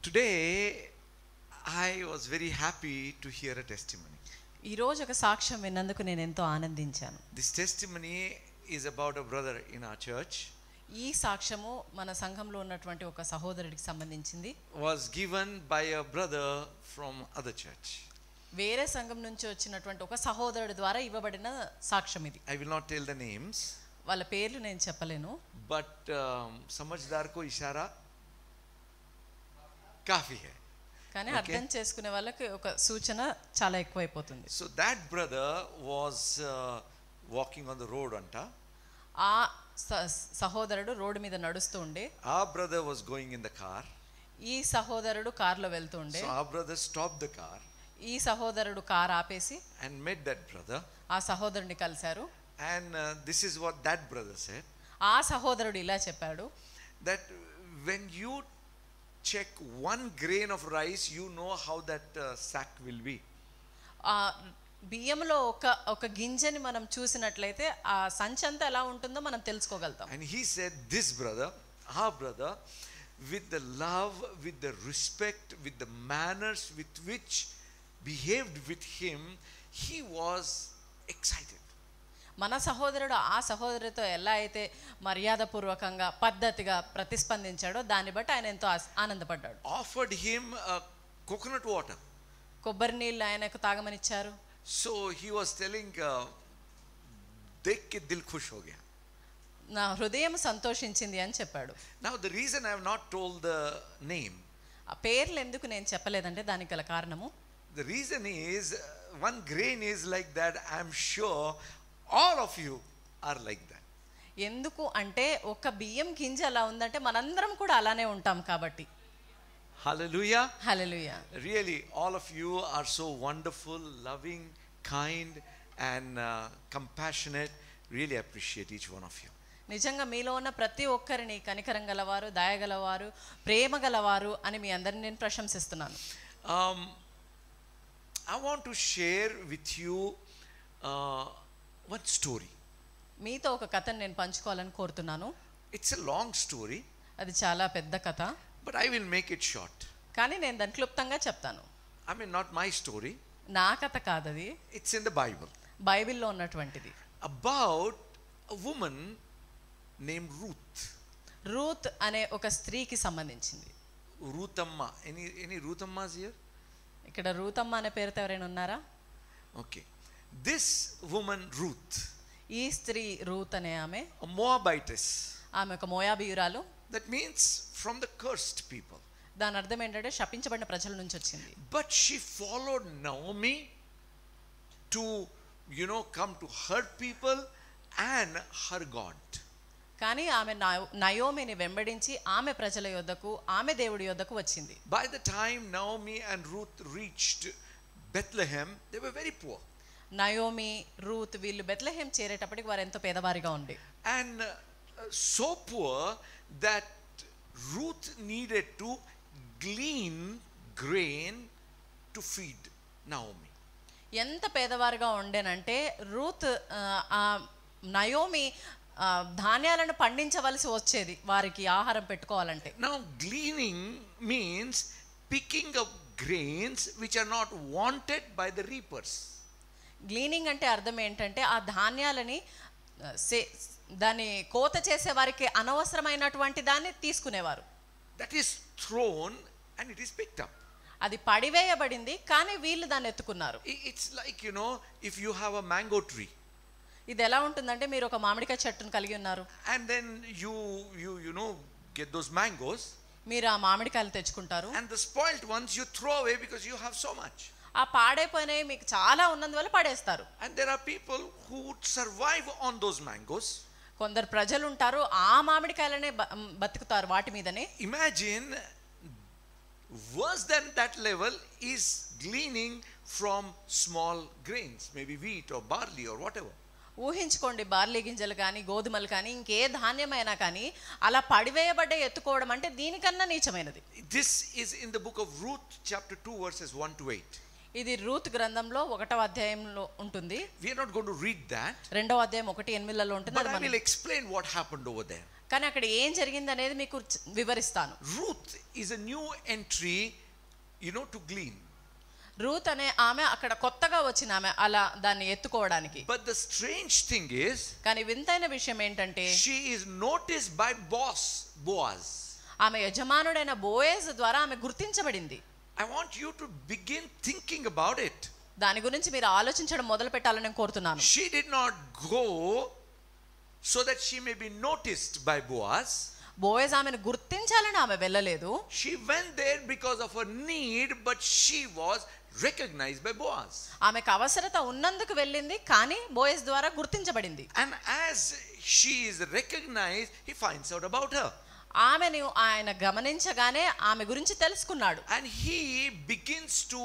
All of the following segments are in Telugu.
Today I was very happy to hear a testimony. ఈ రోజు ఒక సాక్ష్యం విన్నందుకు నేను ఎంతో ఆనందించాను. This testimony is about a brother in our church. ఈ సాక్ష్యము మన సంఘంలో ఉన్నటువంటి ఒక సహోదరుడికి సంబంధించింది. Was given by a brother from other church. వేరే సంఘం నుంచి వచ్చినటువంటి ఒక సహోదరుడి ద్వారా ఇవ్వబడిన సాక్ష్యం ఇది. I will not tell the names. వాళ్ళ పేర్లు నేను చెప్పలేను. But समझदार को इशारा काफी है. కానీ అర్థం చేసుకునే వాళ్ళకి ఒక సూచన చాలా ఎక్కువైపోతుంది. So that brother was walking on the road anta. ఆ సహోదరుడు రోడ్డు మీద నడుస్తూ ఉండే. Our brother was going in the car. ఈ సహోదరుడు కారులో వెళ్తూ ఉండే. So our brother stopped the car. ఈ సహోదరుడు కారు ఆపేసి and met that brother. ఆ సహోదరుని కలిశారు. And this is what that brother said. ఆ సహోదరుడు ఇలా చెప్పాడు. That when you check one grain of rice, you know how that sack will be. ఆ బియ్యంలో ఒక గింజని మనం చూసినట్లయితే ఆ సంచంతా ఎలా ఉంటుందో మనం తెలుసుకోగలుగుతాం. And he said this brother, our brother, with the love, with the respect, with the manners with which behaved with him, he was excited. మన సహోదరుడు ఆ సహోదరుడితో ఎలా అయితే మర్యాదపూర్వకంగా పద్ధతిగా ప్రతిస్పందించాడో దాన్ని బట్టి ఆయన ఎంతో ఆనందపడ్డాడు. Offered him coconut water. కొబ్బరి నీళ్ళు ఆయనకు తాగమనిచ్చారు. So he was telling देख के दिल खुश हो गया. నా హృదయం సంతోషించింది అని చెప్పాడు. Now the reason I have not told the name. ఆ పేర్లు ఎందుకు నేను చెప్పలేదంటే దానికి గల కారణము, the reason is one grain is like that. I am sure all of you are like that. ఎందుకు అంటే ఒక బియ్యం గింజ అలా ఉందంటే మనందరం కూడా అలానే ఉంటాం కాబట్టి. Hallelujah. Hallelujah. Really, all of you are so wonderful, loving, kind and compassionate. Really appreciate each one of you. నిజంగా మీలో ఉన్న ప్రతి ఒక్కరిని కనికరం గలవారు, దయగలవారు, ప్రేమ గలవారు అని మీ అందరిని నేను ప్రశంసిస్తున్నాను. I want to share with you one story. మీతో ఒక కథను నేను పంచుకోవాలని కోరుతున్నాను. It's a long story. అది చాలా పెద్ద కథ. But I will make it short. కానీ నేను దాన్ని క్లుప్తంగా చెప్తాను. I mean, not my story. నా కథ కాదది. It's in the Bible. బైబిల్లో ఉన్నటువంటిది. About a woman named Ruth. Ruth అనే ఒక స్త్రీకి సంబంధించింది. Ruthamma. Any Ruthammas here? ఇక్కడ రూతమ్మ అనే పేరుతో ఎవరైనా ఉన్నారా? Okay. This woman Ruth. ఈ స్త్రీ రూత్ అనే ఆమె A Moabitess. ఆమె ఒక మోయాబీయురాలు. That means from the cursed people. దాని అర్థం ఏంటంటే శపించబడిన ప్రజల నుంచి వచ్చింది. But she followed Naomi to, come to her people and her God. కానీ ఆమె నయోమిని వెంబడించి ఆమె ప్రజల యొద్దకు, ఆమె దేవుడి యొద్దకు వచ్చింది. By the time Naomi and Ruth reached Bethlehem, they were very poor. Naomi, Ruth వీళ్ళు బెత్లెహేం చేరేటప్పటికి వారు ఎంతో పేదవారిగా ఉండి, and so poor that Ruth needed to glean grain to feed Naomi. ఎంత పేదవారిగా ఉండేనంటే రూత్ నయోమి ధాన్యాలను పండించవలసి వచ్చేది వారికి ఆహారం పెట్టుకోవాలంటే. Now gleaning means picking up grains which are not wanted by the reapers. గ్లీనింగ్ అంటే అర్థం ఏంటంటే ఆ ధాన్యాలని దాన్ని కోత చేసే వారికి అనవసరమైనటువంటి దాన్ని తీసుకునేవారు. That is thrown and it is picked up. అది పడివేయబడింది కానీ వీళ్ళు దాన్ని ఎత్తుకున్నారు. It's like, if you have a mango tree. ఇది ఎలా ఉంటుందంటే మీరు ఒక మామిడికాయ చెట్టును కలిగి ఉన్నారు. And then you get those mangoes. మీరు ఆ మామిడికాయలు తెచ్చుకుంటారు. And the spoiled ones you throw away because you have so much. ఆ పాడైపోయినవి మీకు చాలా ఉన్నందువల్ల పడేస్తారు. And there are people who would survive on those mangoes. కొందరు ప్రజలు ఉంటారు ఆ మామిడికాయలనే బతుకుతారు వాటి మీదనే. Imagine worse than that level is gleaning from small grains, maybe wheat or barley or whatever. ఊహించుకోండి, బార్లీ గింజలు కానీ గోధుమలు కానీ ఇంకే ధాన్యమైనా కానీ అలా పడివేయబడ్డ ఎత్తుకోవడం అంటే దీనికన్నా నీచమైనది. This is in the book of Ruth chapter 2 verses 1 to 8. ఇది రూత్ గ్రంథంలో 1వ అధ్యాయంలో ఉంటుంది. We are not going to read that. 2వ అధ్యాయం 1:8 ఉంటుంది. But I will explain what happened over there. కానీ అక్కడ ఏం జరిగింది అనేది మీకు వివరిస్తాను. Ruth is a new entry, to glean. Ruth అనే ఆమె అక్కడ కొత్తగా వచ్చిన ఆమె అలా దాన్ని ఎత్తుకోవడానికి. But the strange thing is, కానీ వింతైన విషయం ఏంటంటే she is noticed by Boaz. ఆమె యజమానుడైన బోయజ్ ద్వారా ఆమె గుర్తించబడింది. I want you to begin thinking about it. దాని గురించి మీరు ఆలోచించడం మొదలు పెట్టాలని నేను కోరుతున్నాను. She did not go so that she may be noticed by Boaz. Boaz ఆమెను గుర్తించాలని ఆమె వెళ్ళలేదు. She went there because of her need, but she was recognized by Boaz. ఆమెకు అవసరత ఉన్నందుకు వెళ్ళింది, కానీ బోయజ్ ద్వారా గుర్తించబడింది. And as she is recognized, he finds out about her. ఆమెను ఆయన గమనించగానే ఆమె గురించి తెలుసుకున్నాడు. And he begins to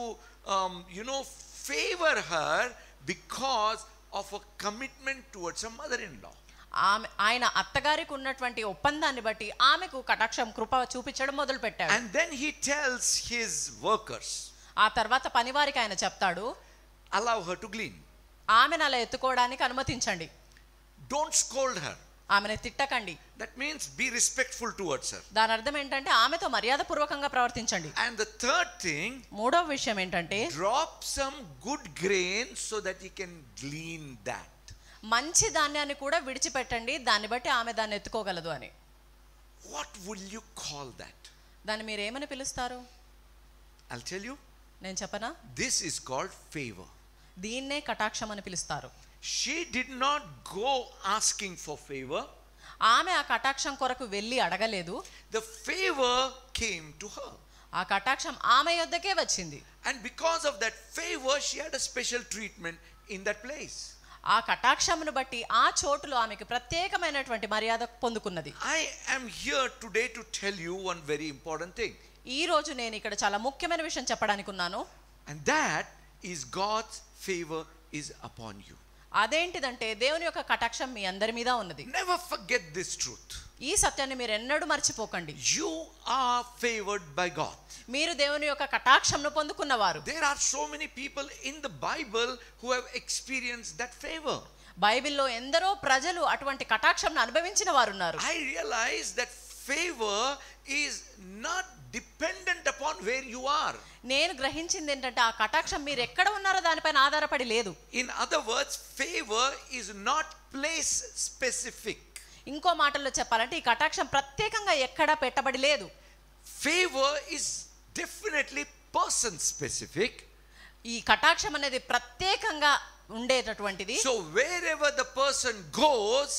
favor her because of a commitment towards her mother-in-law. ఆయన అత్తగారికి ఉన్నటువంటి ఒప్పందాన్ని బట్టి ఆమెకు కటాక్షం కృప చూపించడం మొదలు పెట్టాడు. And then he tells his workers, ఆ తర్వాత పనివారికి ఆయన చెప్తాడు, allow her to glean. ఆమెను అలా ఎత్తుకోవడానికి అనుమతించండి. Don't scold her. ఆమెను తిట్టకండి. That means be respectful towards her. దాని అర్థం ఏంటంటే ఆమెతో మర్యాదపూర్వకంగా ప్రవర్తించండి. And the third thing, మూడవ విషయం ఏంటంటే drop some good grain so that he can glean that. మంచి ధాన్యాన్ని కూడా విడిచిపెట్టండి, దాన్ని బట్టి ఆమె దాన్ని ఎత్తుకోగలదు అని. What will you call that? దాన్ని మీరు ఏమని పిలుస్తారు? I'll tell you. నేను చెప్పనా? This is called favor. దీన్నే కటాక్షం అని పిలుస్తారు. She did not go asking for favor. ఆమె ఆ కటాక్షం కొరకు వెళ్ళి అడగలేదు. The favor came to her. ఆ కటాక్షం ఆమె యొద్దకే వచ్చింది. And because of that favor, she had a special treatment in that place. ఆ కటాక్షమును బట్టి ఆ చోటులో ఆమెకు ప్రత్యేకమైనటువంటి మర్యాద పొందుకున్నది. I am here today to tell you one very important thing. ఈ రోజు నేను ఇక్కడ చాలా ముఖ్యమైన విషయం చెప్పడానికి ఉన్నాను. And that is God's favor is upon you. అదేంటిదంటే దేవుని యొక్క కటాక్షం మీ అందరి మీద ఉన్నది. Never forget this truth. ఈ సత్యాన్ని మీరు ఎన్నడూ మర్చిపోకండి. You are favored by God. మీరు దేవుని యొక్క కటాక్షంను పొందుకున్నవారు. There are so many people in the Bible who have experienced that favor. బైబిల్లో ఎందరో ప్రజలు అటువంటి కటాక్షంను అనుభవించిన వారు ఉన్నారు. I realize that favor is not dependent upon where you are. నేను గ్రహించింది ఏంటంటే ఆ కటాక్షం మీరు ఎక్కడ ఉన్నారో దానిపైన ఆధారపడి లేదు. In other words, favor is not place specific. ఇంకో మాటల్లో చెప్పాలంటే ఈ కటాక్షం ప్రత్యేకంగా ఎక్కడా పెట్టబడి లేదు. Favor is definitely person specific. ఈ కటాక్షం అనేది ప్రత్యేకంగా ఉండేటటువంటిది. So wherever the person goes,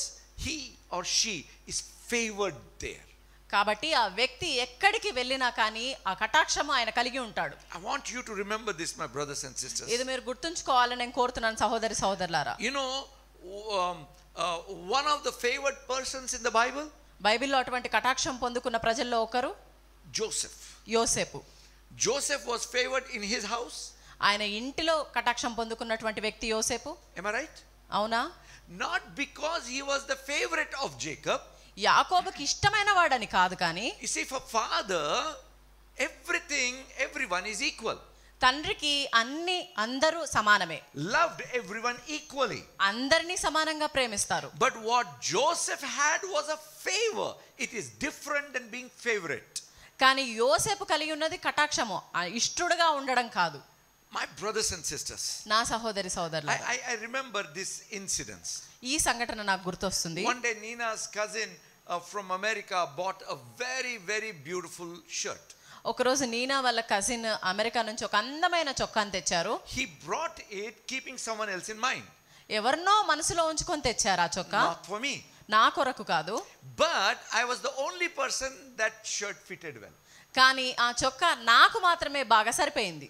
he or she is favored there. కాబట్టి ఆ వ్యక్తి ఎక్కడికి వెళ్ళినా కానీ ఆ కటాక్షము ఆయన కలిగి ఉంటాడు. I want you to remember this, my brothers and sisters. ఇది మీరు గుర్తుంచుకోవాలని నేను కోరుతున్నాను సహోదరి సహోదరులారా. One of the favored persons in the Bible, బైబిల్లో అటువంటి కటాక్షం పొందుకున్న ప్రజల్లో ఒకరు Joseph. యోసేపు. Joseph was favored in his house. ఆయన ఇంటిలో కటాక్షం పొందుకున్నటువంటి వ్యక్తి యోసేపు. Am I right? అవునా? Not because he was the favorite of Jacob. యాకోబుకి ఇష్టమైన వాడని కాదు, కానీ You see, for father, everyone is equal. తండ్రికి అందరూ సమానమే. Loved everyone equally. అందరినీ సమానంగా ప్రేమిస్తారు. But what Joseph had was a favor. It is different than being favorite. కానీ యోసేపు కలిగి ఉన్నది కటాక్షము, ఇష్టడుగా ఉండడం కాదు. My brothers and sisters, నా సహోదరి సహోదరులారా, I remember this incidents. ఈ సంఘటన నాకు గుర్తొస్తుంది. One day Nina's cousin from America bought a very, very beautiful shirt. ఒకరోజు నీనా వాళ్ళ కజిన్ అమెరికా నుంచి ఒక అందమైన చొక్కాను తెచ్చారు. He brought it keeping someone else in mind. ఎవరినో మనసులో ఉంచుకొని తెచ్చారు ఆ చొక్కా. Not for me. నా కొరకు కాదు. But I was the only person that shirt fitted well. కానీ ఆ చొక్కా నాకు మాత్రమే బాగా సరిపోయింది.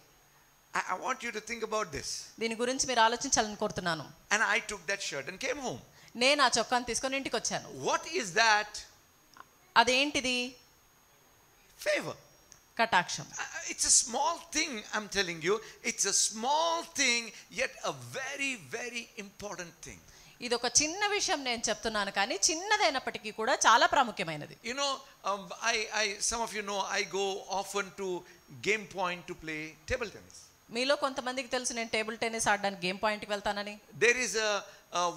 I want you to think about this. దీని గురించి మీరు ఆలోచించాలని కోరుతున్నాను. And I took that shirt and came home. నేను ఆ చొక్కాను తీసుకొని ఇంటికి వచ్చాను. What is that? అదేంటిది? Favor. కటాక్షం. It's a small thing, I'm telling you. It's a small thing, yet a very, very important thing. ఇది ఒక చిన్న విషయం నేను చెప్తున్నాను, కానీ చిన్నదైనప్పటికీ కూడా చాలా ప్రాముఖ్యమైనది. Some of you know I go often to Game Point to play table tennis. మీలో కొంతమందికి తెలుసు నేను టేబుల్ టెన్నిస్ ఆడడానికి గేమ్ పాయింట్కి వెళ్తానని. There is a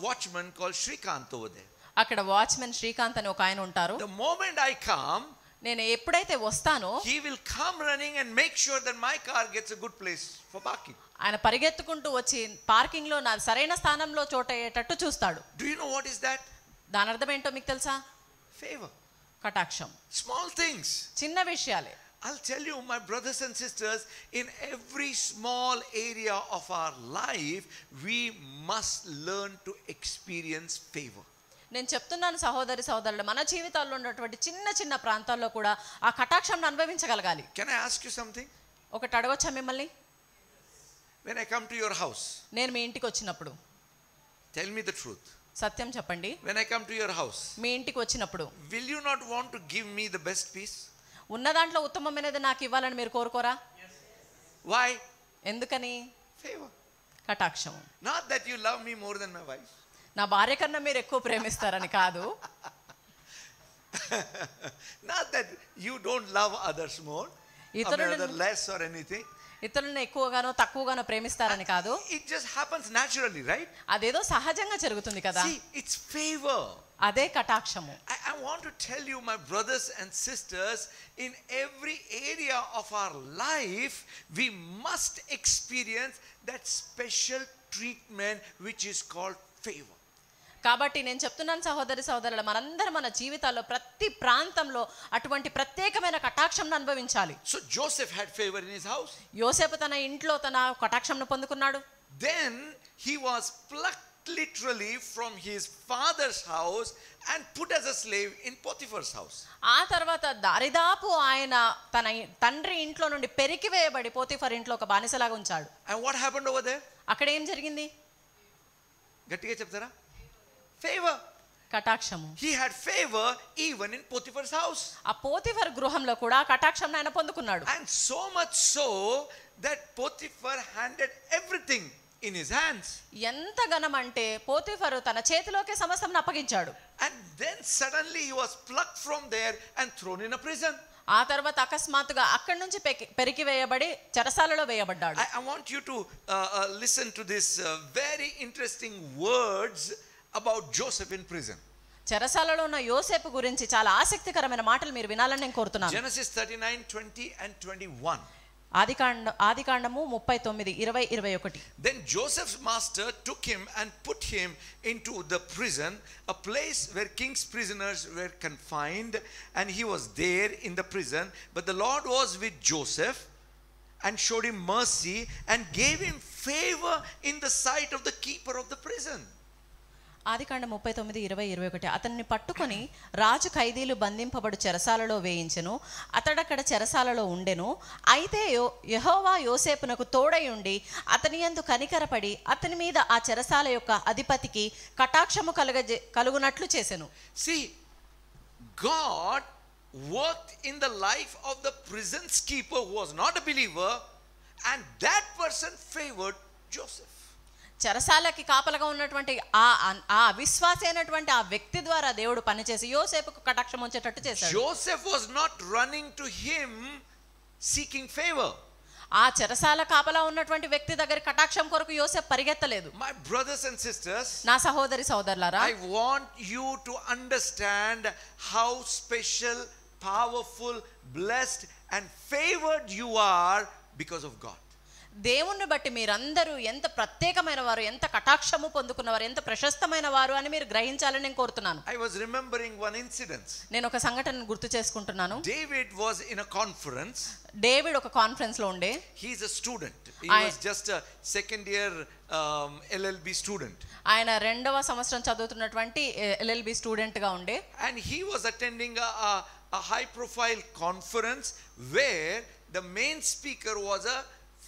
watchman called Shrikant over there. అక్కడ వాచ్మెన్ శ్రీకాంత్ అని ఒక ఆయన ఉంటారు. The moment I come, నేను ఎప్పుడైతే వస్తానో he will come running and make sure that my car gets a good place for parking. ఆయన పరిగెత్తుకుంటూ వచ్చి పార్కింగ్ లో నా సరైన స్థానంలో చోటయ్యేటట్టు చూస్తాడు. Do you know what is that? దాని అర్థం ఏంటో మీకు తెలుసా? Favor. కటాక్షం. Small things. చిన్న విషయాలే. I'll tell you, my brothers and sisters, in every small area of our life, we must learn to experience favor. నేను చెప్తున్నాను సహోదరి సహోదరులు, మన జీవితాల్లో ఉన్నటువంటి చిన్న చిన్న ప్రాంతాల్లో కూడా ఆ కటాక్షంను అనుభవించగలగాలి. Can I ask you something? ఒకటి అడగొచ్చా మిమ్మల్ని? When I come to your house, నేను మీ ఇంటికి వచ్చినప్పుడు, tell me the truth. సత్యం చెప్పండి. When I come to your house, మీ ఇంటికి వచ్చినప్పుడు will you not want to give me the best piece? ఉన్న దాంట్లో ఉత్తమమైనది నాకు ఇవ్వాలని మీరు కోరుకోరా? Why? ఎందుకని? Favor. కటాక్షం. Not that you love me more than my wife. నా భార్య కన్నా మీరు ఎక్కువ ప్రేమిస్తారని కాదు. Not that you don't love others more, or rather less or anything. ఇతరులను ఎక్కువగానో తక్కువగానో ప్రేమిస్తారని కాదు. It just happens naturally, right? అదేదో సహజంగా జరుగుతుంది కదా. See, it's favor. అదే కటాక్షము. I want to tell you, my brothers and sisters, in every area of our life, we must experience that special treatment which is called favor. కాబట్టి నేను చెప్తున్నాను సహోదరి సహోదరులు, మనందరం మన జీవితాల్లో ప్రతి ప్రాంతంలో అటువంటి ప్రత్యేకమైన కటాక్షంను అనుభవించాలి. So Joseph had favor in his house. యోసేపు తన ఇంట్లో తన కటాక్షంను పొందుకున్నాడు. Then he was plucked literally from his father's house and put as a slave in Potiphar's house. ఆ తర్వాత దారిదాపు ఆయన తన తండ్రి ఇంట్లో నుండి పెరికివేయబడి పోతిఫర్ ఇంట్లో ఒక బానిసలాగా ఉంచాడు. And what happened over there? అక్కడ ఏం జరిగింది? గట్టిగా చెప్తారా? Favor. కటాక్షము. He had favor even in Potiphar's house. ఆ పోతిఫర్ గృహంలో కూడా కటాక్షం ఆయన పొందుకున్నాడు. And so much so that Potiphar handed everything in his hands. ఎంత ఘనం అంటే పోతిఫరు తన చేతిలోకే సమస్తం అప్పగించాడు. And then suddenly he was plucked from there and thrown in a prison. ఆ తర్వాత అకస్మాత్తుగా అక్కడి నుంచి పెరికివేయబడి చెరసాలలో వేయబడ్డాడు. I want you to listen to this very interesting words about Joseph in prison. చెరసాలలో ఉన్న యోసేపు గురించి చాలా ఆసక్తికరమైన మాటలు మీరు వినాలని నేను కోరుతున్నాను. Genesis 39:20 and 21. ఆదికాండము 39 20 21. Then Joseph's master took him and put him into the prison, a place where king's prisoners were confined, and he was there in the prison. But the Lord was with Joseph and showed him mercy and gave him favor in the sight of the keeper of the prison. ఆదికాండం 39 20 21. అతన్ని పట్టుకొని రాజు ఖైదీలు బంధింపబడు చెరసాలలో వేయించెను. అతడక్కడ చెరసాలలో ఉండెను. అయితే యెహోవా యోసేపునకు తోడై ఉండి అతని యందు కనికరపడి అతని మీద ఆ చెరసాల యొక్క అధిపతికి కటాక్షము కలుగునట్లు చేసెను. See, God worked in the life of the prison's keeper who was not a believer, and that person favored Joseph. చెరసాలకి కాపలగా ఉన్నటువంటి ఆ అవిశ్వాసి అయినటువంటి ఆ వ్యక్తి ద్వారా దేవుడు పనిచేసి యోసేపుకు కటాక్షం వచ్చేటట్టు చేశాడు. Joseph was not running to him seeking favor. ఆ చెరసాల కాపలా ఉన్నటువంటి వ్యక్తి దగ్గర కటాక్షం కొరకు యోసేపు పరిగెత్తలేదు. My brothers and sisters, నా సహోదరి సహోదరులారా, I want you to understand how special, powerful, blessed and favored you are because of God. దేవుణ్ణి బట్టి మీరందరూ ఎంత ప్రత్యేకమైన వారు, ఎంత కటాక్షము పొందుకున్నవారు, ఎంత ప్రశస్తమైన వారు అని మీరు గ్రహించాలని నేను కోరుతున్నాను. I was remembering one incident. నేను ఒక సంఘటనను గుర్తు చేసుకుంటున్నాను. David was in a conference. David ఒక కాన్ఫరెన్స్ లో ఉండే. He is a student. He was just a second year LLB student. ఆయన 2వ సంవత్సరం చదువుతున్నటువంటి LLB స్టూడెంట్ గా ఉండే. And he was attending a high profile conference where the main speaker was a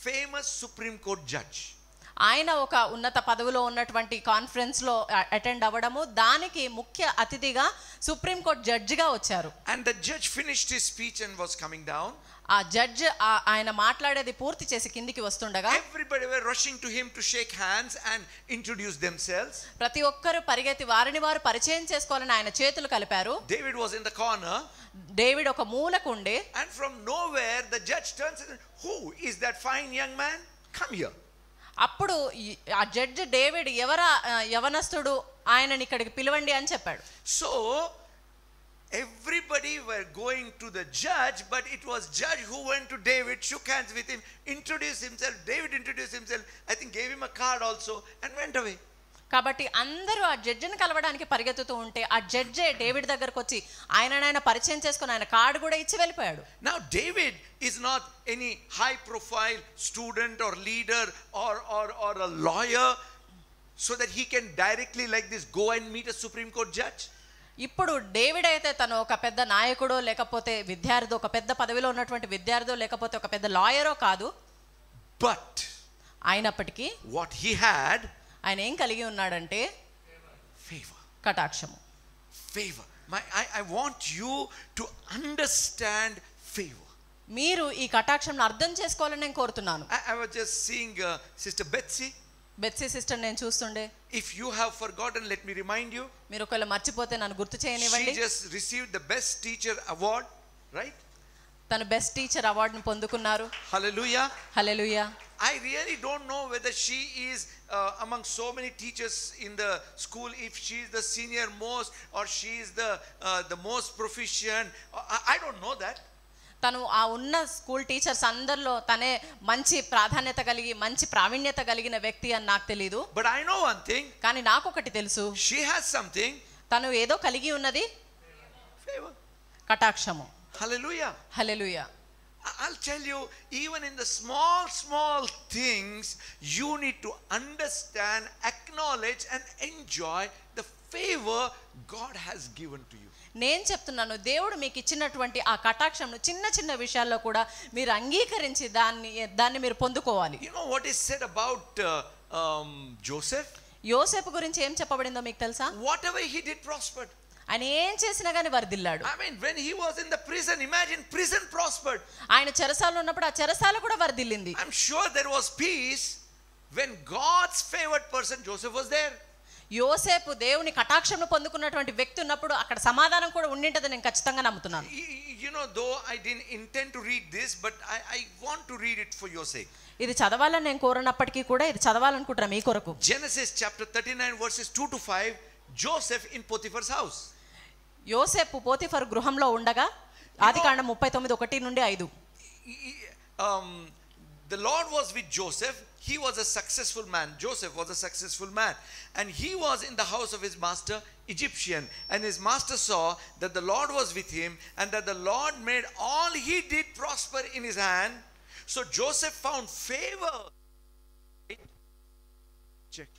famous Supreme Court judge. ఆయన ఒక ఉన్నత పదవిలో ఉన్నటువంటి కాన్ఫరెన్స్ లో అటెండ్ అవ్వడము, దానికి ముఖ్య అతిథిగా సుప్రీం కోర్ట్ జడ్జిగా వచ్చారు. And the judge finished his speech and was coming down. ఆ జడ్జ్ ఆయన మాట్లాడేది పూర్తి చేసి కిందికి వస్తుండగా everybody were rushing to him to shake hands and introduce themselves. ప్రతి ఒక్కరు పరిగెత్తి వారిని వారు పరిచయం చేసుకోవాలని ఆయన చేతులు కలిపారు. David was in the corner. David ఒక మూలకు ఉండే. And from nowhere the judge turns and says, who is that fine young man? Come here. అప్పుడు ఆ జడ్జి డేవిడ్ యవనస్తుడు ఆయనని ఇక్కడికి పిలవండి అని చెప్పాడు. So everybody were going to the judge, but it was judge who went to David, shook hands with him, introduced himself. David introduced himself, I think gave him a card also and went away. కాబట్టి అందరూ ఆ జడ్జిని కలవడానికి పరిగెత్తుతూ ఉంటే ఆ జడ్జే డేవిడ్ దగ్గరకు వచ్చి ఆయన పరిచయం చేసుకుని ఆయన కార్డు కూడా ఇచ్చి వెళ్ళిపోయాడు. Now David is not any high profile student or leader or a lawyer so that he can directly like this go and meet a Supreme Court judge. ఇప్పుడు డేవిడ్ అయితే తను ఒక పెద్ద నాయకుడో లేకపోతే విద్యార్థి, ఒక పెద్ద పదవిలో ఉన్నటువంటి విద్యార్థో లేకపోతే ఒక పెద్ద లాయరో కాదు. But అయినప్పటికీ what he had, ఆయన ఏం కలిగి ఉన్నాడంటే favor. కటాక్షము. Favor. I want you to understand favor. మీరు ఈ కటాక్షంను అర్థం చేసుకోవాలని నేను కోరుతున్నాను. I was just seeing Sister Betsy sister నేను చూస్తుండే. If you have forgotten, let me remind you. మీరు ఒకవేళ మర్చిపోతే నన్ను గుర్తు చేయనివ్వండి. She just received the best teacher award, right? తను బెస్ట్ టీచర్ అవార్డును పొందుకున్నారు. Hallelujah. Hallelujah. I really don't know whether she is among so many teachers in the school, if she is the senior most or she is the most proficient. I don't know that. తను ఆ ఉన్న స్కూల్ టీచర్స్ అందరిలో తనే మంచి ప్రాధాన్యత కలిగి మంచి ప్రావీణ్యత కలిగిన వ్యక్తి అని నాకు తెలియదు. But I know one thing. కానీ నాకు ఒకటి తెలుసు. She has something. తను ఏదో కలిగి ఉన్నది. Favor. కటాక్షము. Hallelujah. Hallelujah. I'll tell you, even in the small things, you need to understand, acknowledge and enjoy the favor God has given to you. నేను చెప్తున్నాను, దేవుడు మీకు ఇచ్చినటువంటి ఆ కటాక్షంను చిన్న చిన్న విషయాల్లో కూడా మీరు అంగీకరించి దాన్ని మీరు పొందుకోవాలి. You know what is said about Joseph? యోసేపు గురించి ఏం చెప్పబడిందో మీకు తెలుసా? Whatever he did prospered. ఆయన ఏం చేసినా గానీ వర్ధిల్లాడు. I mean, when he was in the prison, imagine prison prospered. ఆయన చెరసాలలో ఉన్నప్పుడు ఆ చెరసాల కూడా వర్ధిల్లింది. I'm sure there was peace when God's favored person Joseph was there. యోసేపు దేవుని కటాక్షంను పొందుకున్నటువంటి వ్యక్తి ఉన్నప్పుడు అక్కడ సమాధానం కూడా ఉండింటది నేను ఖచ్చితంగా నమ్ముతున్నాను. You know, though I didn't intend to read this, but I want to read it for your sake. ఇది చదవాలని నేను కోరినప్పటికీ కూడా ఇది చదవాలనుకుంటున్నా మీ కొరకు. Genesis chapter 39 verses 2 to 5, Joseph in Potiphar's house. యోసేపు పోతిఫరు గృహంలో ఉండగా ఆదికాండం 39:1-5. The Lord was with Joseph. He was a successful man. Joseph was a successful man, and he was in the house of his master Egyptian, and his master saw that the Lord was with him and that the Lord made all he did prosper in his hand. So Joseph found favor. Check.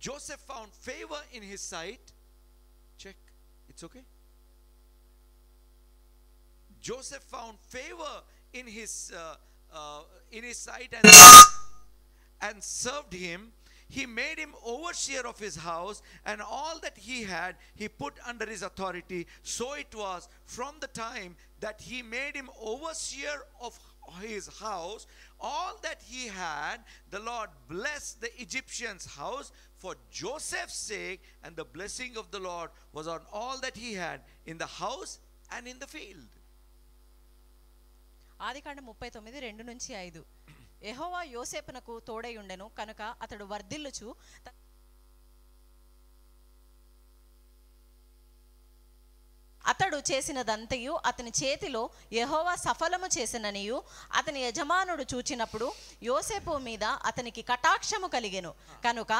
Joseph found favor in his sight. Check. It's okay. Joseph found favor in his sight and served him. He made him overseer of his house, and all that he had he put under his authority. So it was from the time that he made him overseer of his house, all that he had, the Lord blessed the Egyptian's house for Joseph's sake, and the blessing of the Lord was on all that he had in the house and in the field. ఆదికాండం 39:2-5. యెహోవా యోసేపునకు తోడై ఉండెను కనుక అతడు వర్ధిల్లుచు అతడు చేసినదంతయు అతని చేతిలో యెహోవా సఫలము చేసిననియు అతని యజమానుడు చూచినప్పుడు యోసేపు మీద అతనికి కటాక్షము కలిగెను కనుక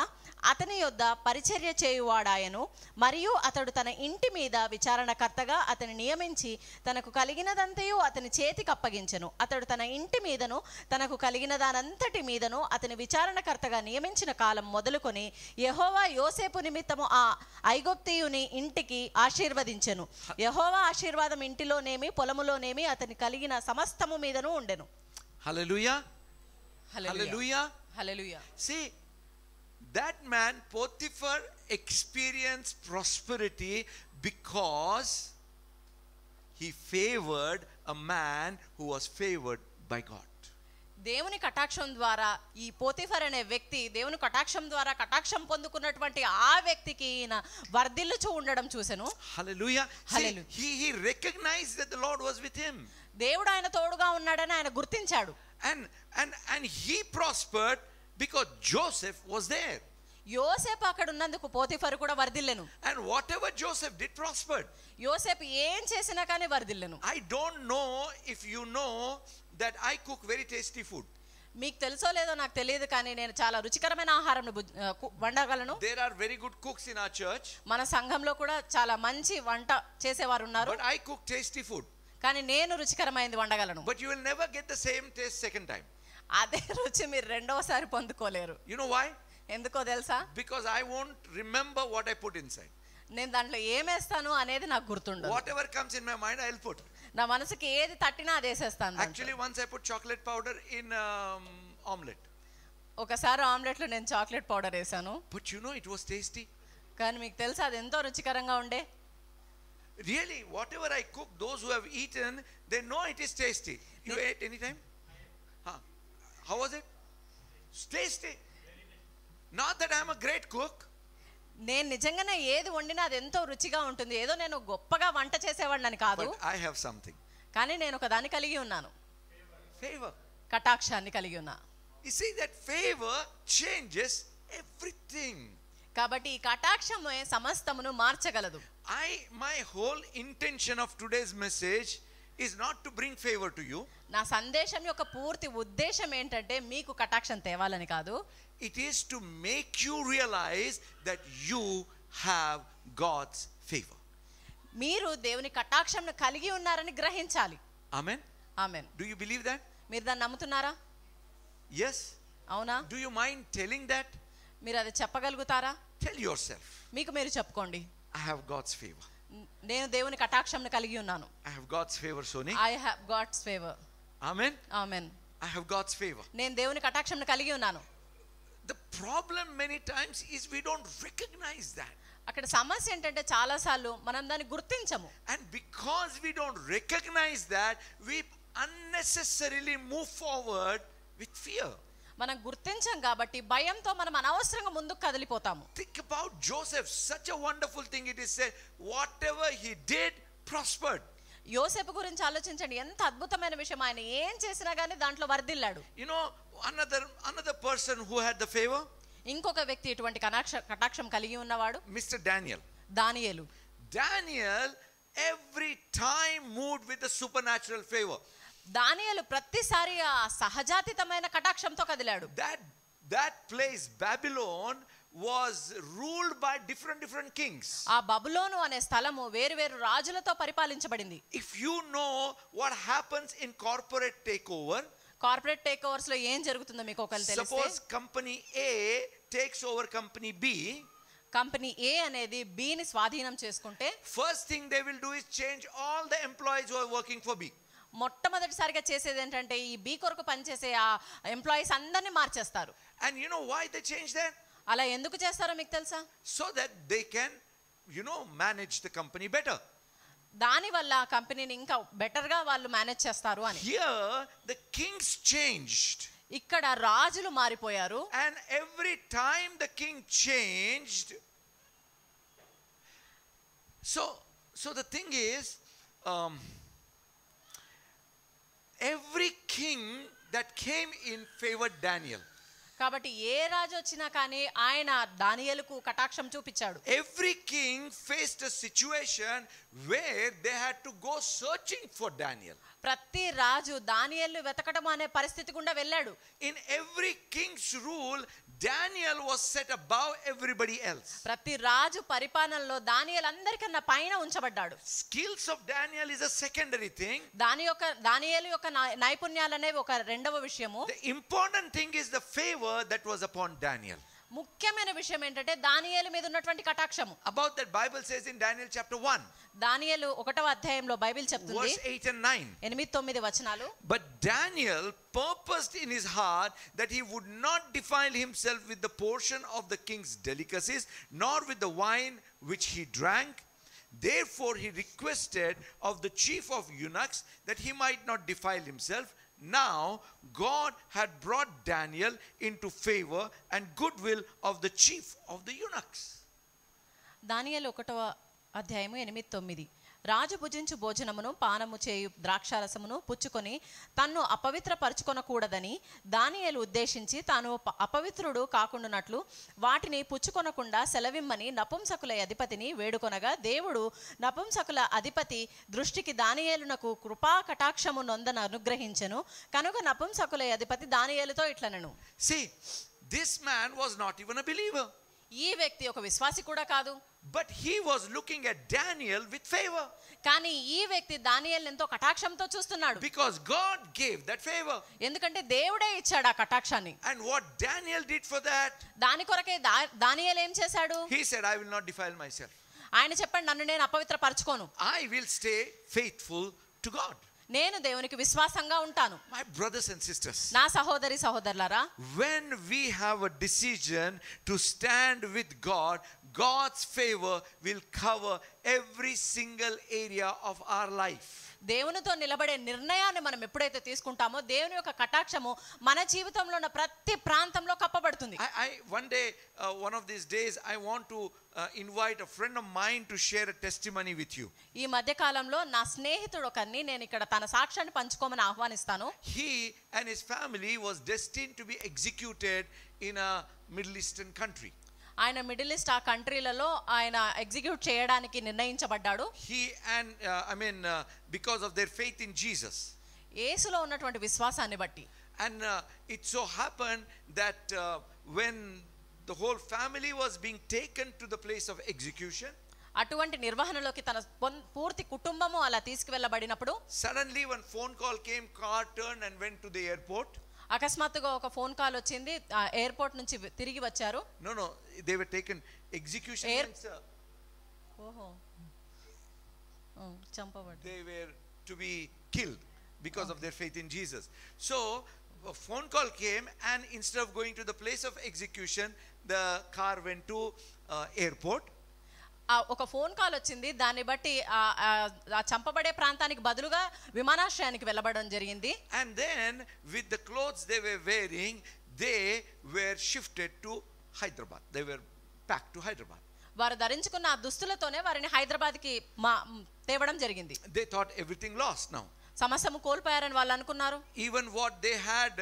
అతని యొద్ద పరిచర్య చేయువాడాయను. మరియు అతడు తన ఇంటి మీద విచారణకర్తగా అతని నియమించి తనకు కలిగినదంతయు అతని చేతికి అప్పగించెను. అతడు తన ఇంటి మీదను తనకు కలిగిన దానంతటి మీదను అతని విచారణకర్తగా నియమించిన కాలం మొదలుకొని యెహోవా యోసేపు నిమిత్తము ఆ ఐగుప్తీయుని ఇంటికి ఆశీర్వదించెను. యెహోవా ఆశీర్వాదం ఇంటిలోనేమి పొలములోనేమి అతని కలిగిన సమస్తము మీదను ఉండెను. Hallelujah. Hallelujah. Hallelujah. See, that man Potiphar experienced prosperity because he favored a man who was favored by God. దేవుని కటాక్షం ద్వారా ఈ పోతిఫర్ అనే వ్యక్తి దేవుని కటాక్షం ద్వారా కటాక్షం పొందుకున్నటువంటి ఆ వ్యక్తికి ఈయన వర్ధిల్లుచూ ఉండడం చూసెను. Hallelujah. He recognized that the Lord was with him. దేవుడు ఆయన తోడుగా ఉన్నాడని ఆయన గుర్తించాడు. And he prospered Because Joseph was there. యోసేపు అక్కడ ఉన్నందుకు పోతిఫరు కూడా వర్ధిల్లెను. And whatever Joseph did prospered. యోసేపు ఏం చేసినా కానీ వర్ధిల్లెను. I don't know if you know that I cook very tasty food. మీకు తెలుసో లేదో నాకు తెలియదు కానీ నేను చాలా రుచికరమైన ఆహారం వండగలను. There are very good cooks in our church. మన సంఘంలో కూడా చాలా మంచి వంట చేసేవారు ఉన్నారు. But I cook tasty food. కానీ నేను రుచికరమైనది వండగలను. But you will never get the same taste second time. అదే రుచి మీరు రెండోసారి పొందుకోలేరు. You know why? ఎందుకో తెలుసా? Because I won't remember what I put inside. నేను దాంట్లో ఏమేస్తాను అనేది నాకు గుర్తుండదు. Whatever comes in my mind I'll put. నా మనసుకి ఏది తట్టినా అది వేసేస్తాను. Actually once I put chocolate powder in omelette. ఒకసారి ఆమ్లెట్ లో నేను చాక్లెట్ పౌడర్ వేసాను. But you know it was tasty. కానీ మీకు తెలుసా అది ఎంతో రుచికరంగా ఉండే. Really, whatever I cook, those who have eaten, they know it is tasty. You ate anytime? How was it? It's tasty. Not that I am a great cook. నేను నిజంగానే ఏది వండినా అది ఎంతో రుచిగా ఉంటుంది. ఏదో నేను గొప్పగా వంట చేసేవాడిని కాదు. But I have something. కానీ నేను ఒక దాన్ని కలిగి ఉన్నాను. Favor. కటాక్షాన్ని కలిగి ఉన్నా. You see that favor changes everything. కాబట్టి ఈ కటాక్షమే సమస్తమును మార్చగలదు. My whole intention of today's message is not to bring favor to you. నా సందేశం యొక్క పూర్తి ఉద్దేశం ఏంటంటే మీకు కటాక్షం తేవాలని కాదు. It is to make you realize that you have God's favor. మీరు దేవుని కటాక్షంను కలిగి ఉన్నారని గ్రహించాలి. Amen. Amen. Do you believe that? మీరు దాన్ని నమ్ముతున్నారా? Yes. అవునా? Do you mind telling that? మీరు అది చెప్పగలుగుతారా? Tell yourself. మీకు మీరు చెప్పుకోండి. I have God's favor. నేను దేవుని కటాక్షంను కలిగి ఉన్నాను. I have God's favor, Soni. I have God's favor. Amen. Amen. I have God's favor. నేను దేవుని కటాక్షంను కలిగి ఉన్నాను. The problem many times is we don't recognize that. అక్కడ సమస్య ఏంటంటే చాలా సార్లు మనం దాన్ని గుర్తించము. And because we don't recognize that, we unnecessarily move forward with fear. మనం గుర్తించం కాబట్టి భయంతో మనం అనవసరంగా ముందుకు కదిలిపోతాము. Think about Joseph. Such a wonderful thing it is said. Whatever he did prospered. యోసేపు గురించి ఆలోచించండి. ఎంత అద్భుతమైన విషయం. ఆయన ఏం చేసినా గానీ దాంట్లో వర్ధిల్లాడు. You know, another person who had the favor. ఇంకొక వ్యక్తి ఇటువంటి కటాక్షం కలిగి ఉన్నవాడు Mr. Daniel. దానియేలు. Daniel every time moved with the supernatural favor. దానియేలు ప్రతిసారి ఆ సహజాతీతమైన కటాక్షంతో కదిలాడు. That place Babylon was ruled by different kings. ఆ బబులోను అనే స్థలము వేరు రాజులతో పరిపాలించబడింది. If you know what happens in corporate takeover, corporate take overs లో ఏం జరుగుతుందో మీకు ఒకవేళ తెలిస్తే, suppose company A takes over company B, company A అనేది బి ని స్వాధీనం చేసుకుంటే first thing they will do is change all the employees who are working for B. మొట్టమొదటిసారిగా చేసేది ఏంటంటే ఈ బి కొరకు పనిచేసే ఆ ఎంప్లాయీస్ అందరినీ మార్చేస్తారు. And you know why they change that? అలా ఎందుకు చేస్తారో మీకు తెలుసా? So that they can, manage the company better. దాని వల్ల కంపెనీని ఇంకా బెటర్ గా వాళ్ళు మేనేజ్ చేస్తారు అని. Here the kings changed. ఇక్కడ రాజులు మారిపోయారు. And every time the king changed, so the thing is, every king that came in favored Daniel. కాబట్టి ఏ రాజు వచ్చినా కానీ ఆయన దానియేలుకు కటాక్షం చూపించాడు. Every king faced a situation where they had to go searching for Daniel. ప్రతి రాజు దానియేలు వెతకడం అనే పరిస్థితి గుండా వెళ్ళాడు. In every king's rule, Daniel was set above everybody else. ప్రతి రాజు పరిపాలనలో దానియేలు అందరికన్నా పైన ఉంచబడ్డాడు. Skills of Daniel is a secondary thing. దానియేలు యొక్క నైపుణ్యాలు అనేవి ఒక రెండవ విషయము. The important thing is the favor that was upon Daniel. ముఖ్యమైన విషయం ఏంటంటే దానియేలు మీద ఉన్నటువంటి కటాక్షము. About that Bible says in Daniel chapter 1. దానియేలు 1వ అధ్యాయంలో బైబిల్ చెప్తుంది. Verse 8 and 9. 8-9 వచనాలు. But Daniel purposed in his heart that he would not defile himself with the portion of the king's delicacies, nor with the wine which he drank. Therefore he requested of the chief of eunuchs that he might not defile himself. Now God had brought Daniel into favor and goodwill of the chief of the eunuchs. దానియేలు 1వ అధ్యాయము 8-9. రాజు భుజించు భోజనమును పానము చేయు ద్రాక్షారసమును పుచ్చుకొని తన్ను అపవిత్రపరచుకొనకూడదని దానియేలు ఉద్దేశించి తాను అపవిత్రుడు కాకుండానట్లు వాటిని పుచ్చుకొనకుండా సెలవిమ్మని నపుంసకుల అధిపతిని వేడుకొనగా దేవుడు నపుంసకుల అధిపతి దృష్టికి దానియేలునకు కృపా కటాక్షము నొందన అనుగ్రహించెను కనుక నపుంసకుల అధిపతి దానియేలుతో ఇట్లనెను. See, this man was not even a believer. ఈ వ్యక్తి ఒక విశ్వాసి కూడా కాదు. But he was looking at Daniel with favor. కానీ ఈ వ్యక్తి దానియేలును ఎంతో కటాక్షంతో చూస్తున్నాడు. Because God gave that favor. ఎందుకంటే దేవుడే ఇచ్చాడు ఆ కటాక్షాన్ని. And what Daniel did for that? దాని కొరకే దానియేలు ఏం చేశాడు? He said, I will not defile myself. ఆయన చెప్పండి, నన్ను నేను అపవిత్రపరచుకోను. I will stay faithful to God. నేను దేవునికి విశ్వాసంగా ఉంటాను. My brothers and sisters, నా సహోదరి సహోదరులారా, when we have a decision to stand with God, God's favor will cover every single area of our life. దేవునితో నిలబడే నిర్ణయాన్ని మనం ఎప్పుడైతే తీసుకుంటామో దేవుని యొక్క కటాక్షము మన జీవితంలో ఉన్న ప్రతి ప్రాంతంలో కప్పబడుతుంది. One day, one of these days, I want to invite a friend of mine to share a testimony with you. ఈ మధ్య కాలంలో నా స్నేహితుడు ఒకరిని నేను ఇక్కడ తన సాక్ష్యాన్ని పంచుకోమని ఆహ్వానిస్తాను. He and his family was destined to be executed in a Middle Eastern country. ఆయన మిడిల్ ఈస్ట్ ఆ కంట్రీలలో ఆయన ఎగ్జిక్యూట్ చేయడానికి నిర్ణయించబడ్డాడు. He and because of their faith in Jesus. యేసులో ఉన్నటువంటి విశ్వాసాన్ని బట్టి. And it so happened that when the whole family was being taken to the place of execution, అటువంటి నిర్వహణలోకి తన పూర్తి కుటుంబము అలా తీసుకువెళ్ళబడినప్పుడు suddenly one phone call came, car turned and went to the airport. అకస్మాత్తుగా ఒక ఫోన్ కాల్ వచ్చింది, ఎయిర్పోర్ట్ నుంచి తిరిగి వచ్చారు. No, they were taken execution means చంపబడ్డారు. They were to be killed because of their faith in Jesus. So a phone call came, and instead of going to the place of execution, the car went to airport. ఒక ఫోన్ కాల్ వచ్చింది, దాన్ని బట్టి ఆ చంపబడే ప్రాంతానికి బదులుగా విమానాశ్రయానికి వెళ్ళబడడం జరిగింది. And then with the clothes they were wearing, they were shifted to Hyderabad. They were packed to Hyderabad. వారు ధరించుకున్న ఆ దుస్తులతోనే వారిని హైదరాబాద్కి తేవడం జరిగింది. They thought everything lost now. సమస్తము కోల్పోయారని వాళ్ళు అనుకున్నారు. Even what they had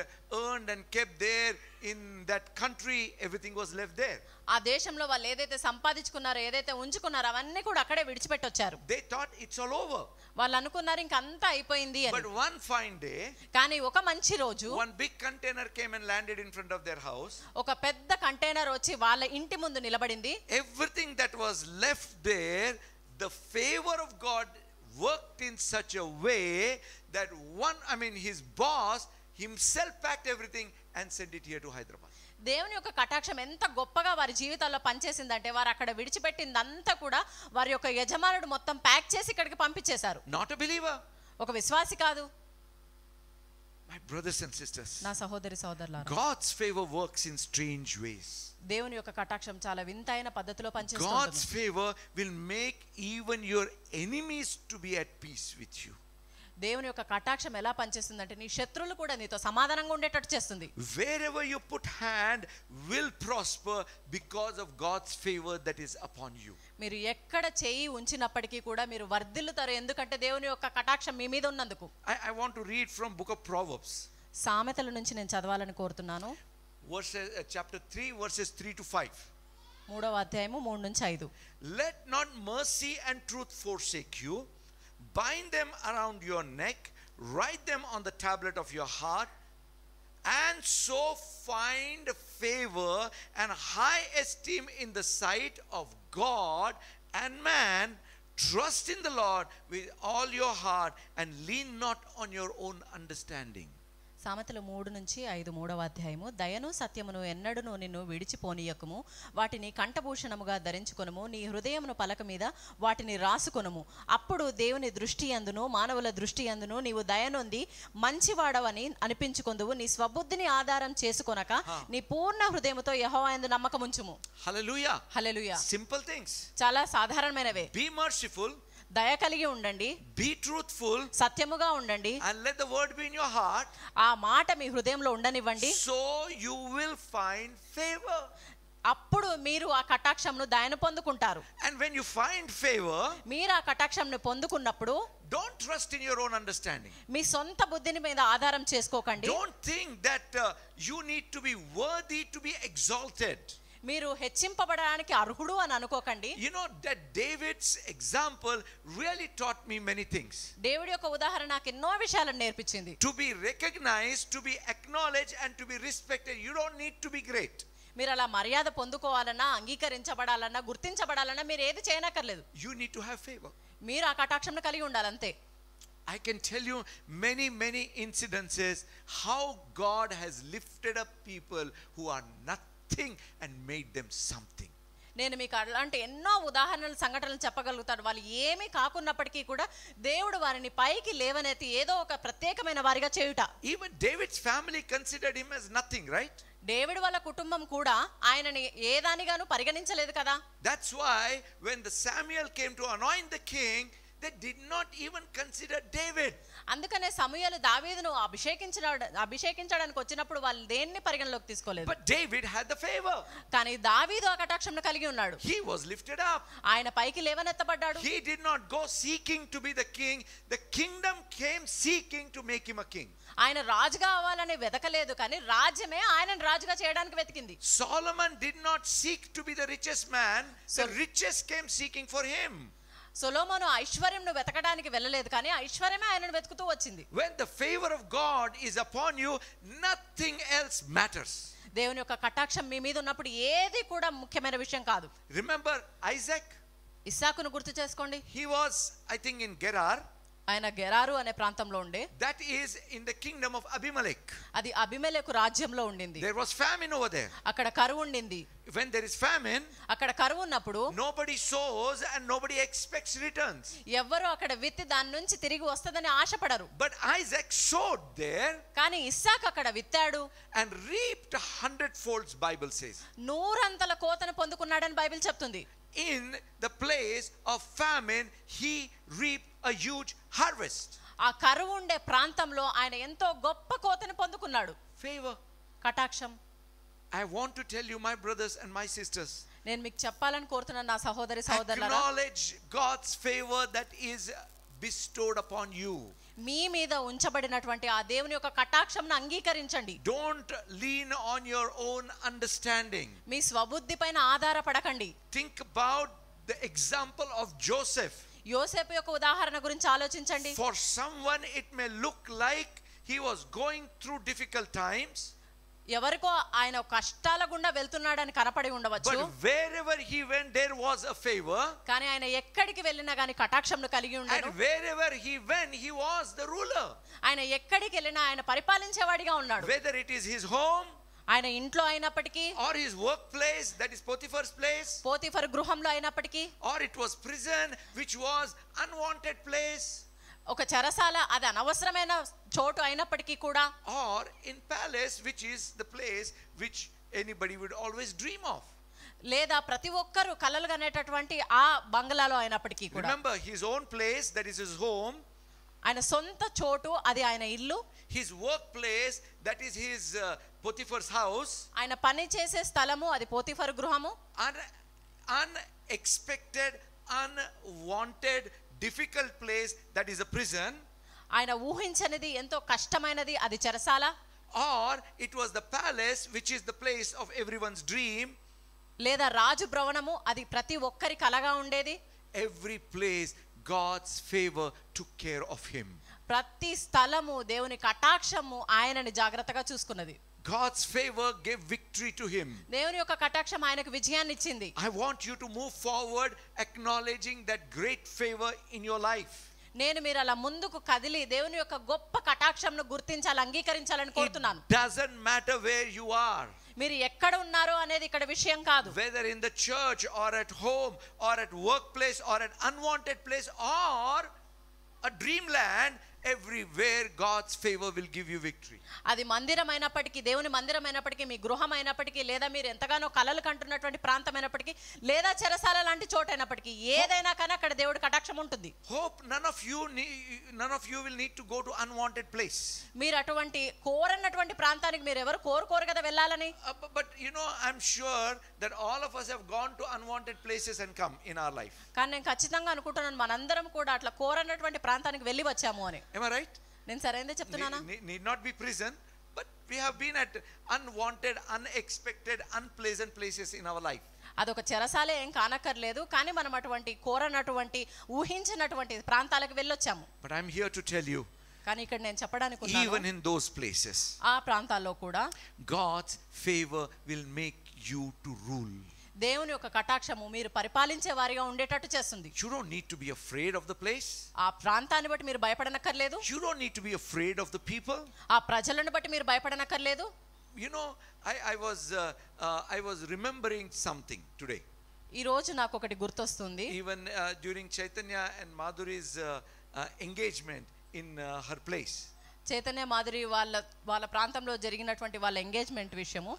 earned and kept there in that country, everything was left there. ఆ దేశంలో వాళ్ళు ఏదైతే సంపాదించుకున్నారో, ఏదైతే ఉంచుకున్నారో అవన్నీ కూడా అక్కడే విడిచిపెట్టొచ్చారు. They thought it's all over. వాళ్ళు అనుకున్నారు ఇంకంతా అయిపోయింది అని. But one fine day, కానీ ఒక మంచి రోజు one big container came and landed in front of their house. ఒక పెద్ద కంటైనర్ వచ్చి వాళ్ళ ఇంటి ముందు నిలబడింది. Everything that was left there, the favor of God worked in such a way that his boss himself packed everything and sent it here to Hyderabad. దేవుని యొక్క కటాక్షం ఎంత గొప్పగా వారి జీవితాల్లో పనిచేసిందంటే వారు అక్కడ విడిచిపెట్టిందంతా కూడా వారి యొక్క యజమానుడు మొత్తం ప్యాక్ చేసి ఇక్కడికి పంపించేశారు. Not a believer. ఒక విశ్వాసి కాదు. My brothers and sisters, నా సహోదరి సహోదరులారా, God's favor works in strange ways. దేవుని యొక్క కటాక్షం చాలా వింతైన పద్ధతిలో పనిచేస్తుంది. God's favor will make even your enemies to be at peace with you. దేవుని యొక్క కటాక్షం ఎలా పనిచేస్తుందంటే నీ శత్రువులు కూడా నీతో సమాధానంగా ఉండేటట్టు చేస్తుంది. Wherever you put hand will prosper because of God's favor that is upon you. మీరు ఎక్కడ చెయ్యి ఉంచినప్పటికీ కూడా మీరు వర్ధిల్లుతారు, ఎందుకంటే దేవుని యొక్క కటాక్షం మీ మీద ఉన్నందుకు. I want to read from book of Proverbs. సామెతల నుంచి నేను చదవాలని కోరుతున్నాను. Chapter 3 verses 3 to 5. 3వ అధ్యాయము 3 నుంచి 5. Let not mercy and truth forsake you. Bind them around your neck, write them on the tablet of your heart, and so find favor and high esteem in the sight of God and man. Trust in the Lord with all your heart and lean not on your own understanding. సామెతలు 3 నుంచి 5 3వ అధ్యాయము. దయను సత్యమును ఎన్నడూను నిన్ను విడిచిపోనీయకుము, వాటిని కంఠభూషణముగా ధరించుకొనుము, నీ హృదయమును పలక మీద వాటిని రాసుకొనుము. అప్పుడు దేవుని దృష్టి యందును మానవుల దృష్టి యందును నీవు దయనొంది మంచివాడవని అనిపించుకొందువు. నీ స్వబుద్ధిని ఆధారం చేసుకొనక నీ పూర్ణ హృదయముతో యెహోవా యందు నమ్మకముంచుము. Hallelujah. హల్లెలూయా. Simple things. చాలా సాధారణమైనవే. Be merciful. దయ కలిగి ఉండండి. Be truthful. సత్యముగా ఉండండి. And let the word be in your heart. ఆ మాట మీ హృదయంలో ఉండనివ్వండి. So you will find favor. అప్పుడు మీరు ఆ కటాక్షంను దయను పొందుకుంటారు. And when you find favor, మీరు ఆ కటాక్షంను పొందుకున్నప్పుడు don't trust in your own understanding. మీ సొంత బుద్ధిని మీద ఆధారం చేసుకోకండి. Don't think that you need to be worthy to be exalted. మీరు హెచ్చింపబడడానికి అర్హుడు అని అనుకోకండి. You know that David's example really taught me many things. దేవుడి యొక్క ఉదాహరణ నాకు ఎన్నో విషయాలను నేర్పించింది. To be recognized, to be acknowledged and to be respected, you don't need to be great. మీరు అలా మర్యాద పొందుకోవాలన్నా, అంగీకరించబడాలన్నా, గుర్తించబడాలన్నా మీరు ఏది చేయనక్కర్లేదు. You need to have favor. మీరు ఆ కటాక్షంను కలిగి ఉండాలి అంతే. I can tell you many incidences how God has lifted up people who are nothing and made them something. నేను మీకు అలాంటి ఎన్నో ఉదాహరణలు, సంఘటనలు చెప్పగలుగుతాను. వాళ్ళు ఏమీ కాకున్నప్పటికీ కూడా దేవుడు వారిని పైకి లేవనెత్తి ఏదో ఒక ప్రత్యేకమైన వారిగా చేయుట. Even David's family considered him as nothing, right? David వాళ్ళ కుటుంబం కూడా ఆయనని ఏదానిగాను పరిగణించలేదు కదా. That's why when the Samuel came to anoint the king, they did not even consider David. అందుకనే సమూయేలు దావీదును అభిషేకించడానికి వచ్చినప్పుడు వాళ్ళు దేన్ని పరిగణలోకి తీసుకోలేదు. But David had the favor. కానీ దావీదు ఆ కటాక్షంను కలిగి ఉన్నాడు. He was lifted up. ఆయన పైకి లేవనెత్తబడ్డాడు. He did not go seeking to be the king. The kingdom came seeking to make him a king. ఆయన రాజుగా అవ్వాలని వెతకలేదు, కానీ రాజ్యమే ఆయనను రాజుగా చేయడానికి వెతికింది. Solomon did not seek to be the richest man. The richest came seeking for him. సొలొమోను ఐశ్వర్యంను వెతకడానికి వెళ్ళలేదు, కానీ ఐశ్వర్యమే ఆయనను వెతుకుతూ వచ్చింది. When the favor of God is upon you, nothing else matters. దేవుని యొక్క కటాక్షం మీ మీద ఉన్నప్పుడు ఏది కూడా ముఖ్యమైన విషయం కాదు. Remember Isaac? ఇస్సాకును గుర్తు చేసుకోండి. He was, I think, in Gerar. ఆయన గెరారు అనే ప్రాంతంలో ఉండే. That is in the kingdom of Abimelech. అది అబిమెలెకు రాజ్యంలో ఉండింది. There was famine over there. అక్కడ కరువు ఉండింది. When there is famine, అక్కడ కరువు ఉన్నప్పుడు nobody sows and nobody expects returns. ఎవ్వరు అక్కడ విత్తి దాని నుంచి తిరిగి వస్తదని ఆశపడరు. But Isaac sowed there. కానీ ఇస్సాకు అక్కడ విత్తాడు. And reaped 100-folds, Bible says. 100 కోతను పొందుకున్నాడని బైబిల్ చెప్తుంది. In the place of famine, he reaped a huge harvest. ఆ కరువు ఉండే ప్రాంతంలో ఆయన ఎంతో గొప్ప కోతను పొందుకున్నాడు. Favor. కటాక్షం. I want to tell you, my brothers and my sisters, నేను మీకు చెప్పాలని కోరుతున్నాను నా సహోదరి సహోదరులారా, acknowledge God's favor that is bestowed upon you. మీ మీద ఉంచబడినటువంటి ఆ దేవుని యొక్క కటాక్షంను అంగీకరించండి. Don't lean on your own understanding. మీ స్వబుద్ధి పైన ఆధారపడకండి. Think about the example of Joseph. యోసేపు యొక్క ఉదాహరణ గురించి ఆలోచించండి. For someone it may look like he was going through difficult times. ఎవరికో ఆయన కష్టాల గుండా వెళ్తున్నాడని కనపడి ఉండవచ్చు. But wherever he went, there was a favor. కానీ ఆయన ఎక్కడికి వెళ్ళినా గాని కటాక్షంను కలిగి ఉండెను. And wherever he went, he was the ruler. ఆయన ఎక్కడికి వెళ్ళినా ఆయన పరిపాలించేవాడిగా ఉన్నాడు. Whether it is his home, ఆయన ఇంట్లో అయినప్పటికీ, or his workplace, that is Potiphar's place, Potiphar గృహంలో అయినప్పటికీ, or it was prison, which was unwanted place, ఒక చెరసాల, అది అనవసరమైన చోటు అయినప్పటికీ కూడా, or in palace, which is the place which anybody would always dream of. లేదా ప్రతి ఒక్కరు కలలు కనేటటువంటి ఆ బంగ్లాలో అయినప్పటికీ కూడా. Remember his own place, that is his home. ఆయన సొంత చోటు, అది ఆయన ఇల్లు. His workplace, that is his Potiphar's house. ఆయన పని చేసే స్థలము, అది పోతిఫర్ గృహము. Unexpected, unwanted, difficult place, that is a prison. ఆయన ఊహించనిది, ఎంతో కష్టమైనది, అది చెరసాల. Or it was the palace, which is the place of everyone's dream. లేదా రాజు భవనము, అది ప్రతి ఒక్కరి కలగా ఉండేది. Every place God's favor took care of him. ప్రతి స్థలము దేవుని కటాక్షము ఆయనని జాగ్రత్తగా చూసుకున్నది. God's favor gave victory to him. దేవుని యొక్క కటాక్షం ఆయనకు విజయాన్ని ఇచ్చింది. I want you to move forward acknowledging that great favor in your life. నేను మీరు అలా ముందుకు కదిలి దేవుని యొక్క గొప్ప కటాక్షంను గుర్తించాలి, అంగీకరించాలని కోరుతున్నాను. It doesn't matter where you are. మీరు ఎక్కడ ఉన్నారో అనేది ఇక్కడ విషయం కాదు. Whether in the church or at home or at workplace or at unwanted place or a dreamland, everywhere God's favor will give you victory. అది మందిరమైనప్పటికీ, దేవుని మందిరమైనప్పటికీ, మీ గృహమైనప్పటికీ, లేదా మీరు ఎంతగానో కలలు కంటున్నటువంటి ప్రాంతమైనప్పటికీ, లేదా చెరసాల లాంటి చోటైనప్పటికీ, ఏదైనా కానీ అక్కడ దేవుడి కటాక్షం ఉంటుంది. Hope none of you will need to go to unwanted place. మీరు అటువంటి కోరన్నటువంటి ప్రాంతానికి మీరు ఎవరు కోరుకోరు కదా వెళ్ళాలని. But I'm sure that all of us have gone to unwanted places and come in our life. కానీ నేను ఖచ్చితంగా అనుకుంటున్నాను మనందరం కూడా అట్లా కోరన్నటువంటి ప్రాంతానికి వెళ్ళి వచ్చాము అని. Am I right? నేను సరైనదే చెప్తున్నానా? Need not be prison, but we have been at unwanted, unexpected, unpleasant places in our life. అదొక చెరసాలే ఏం కానక్కర్లేదు, కానీ మనం అటువంటి కోరనటువంటి ఊహించినటువంటి ప్రాంతాలకు వెళ్ళొచ్చాము. But I'm here to tell you, కానీ ఇక్కడ నేను చెప్పడానికి even in those places, ఆ ప్రాంతాల్లో కూడా God's favor will make you to rule. దేవుని యొక్క కటాక్షము మీరు పరిపాలించే వారిగా ఉండేటట్టు చేస్తుంది. You don't need to be afraid of the place. ఆ ప్రాంతాన్ని బట్టి మీరు భయపడనక్కర్లేదు. You don't need to be afraid of the people. ఆ ప్రజలను బట్టి మీరు భయపడనక్కర్లేదు. I was remembering something today. ఈ రోజు నాకు ఒకటి గుర్తొస్తుంది. Even during Chaitanya and Madhuri's engagement in her place. Chaitanya Madhuri వాళ్ళ ప్రాంతంలో జరిగినటువంటి వాళ్ళ ఎంగేజ్మెంట్ విషయము.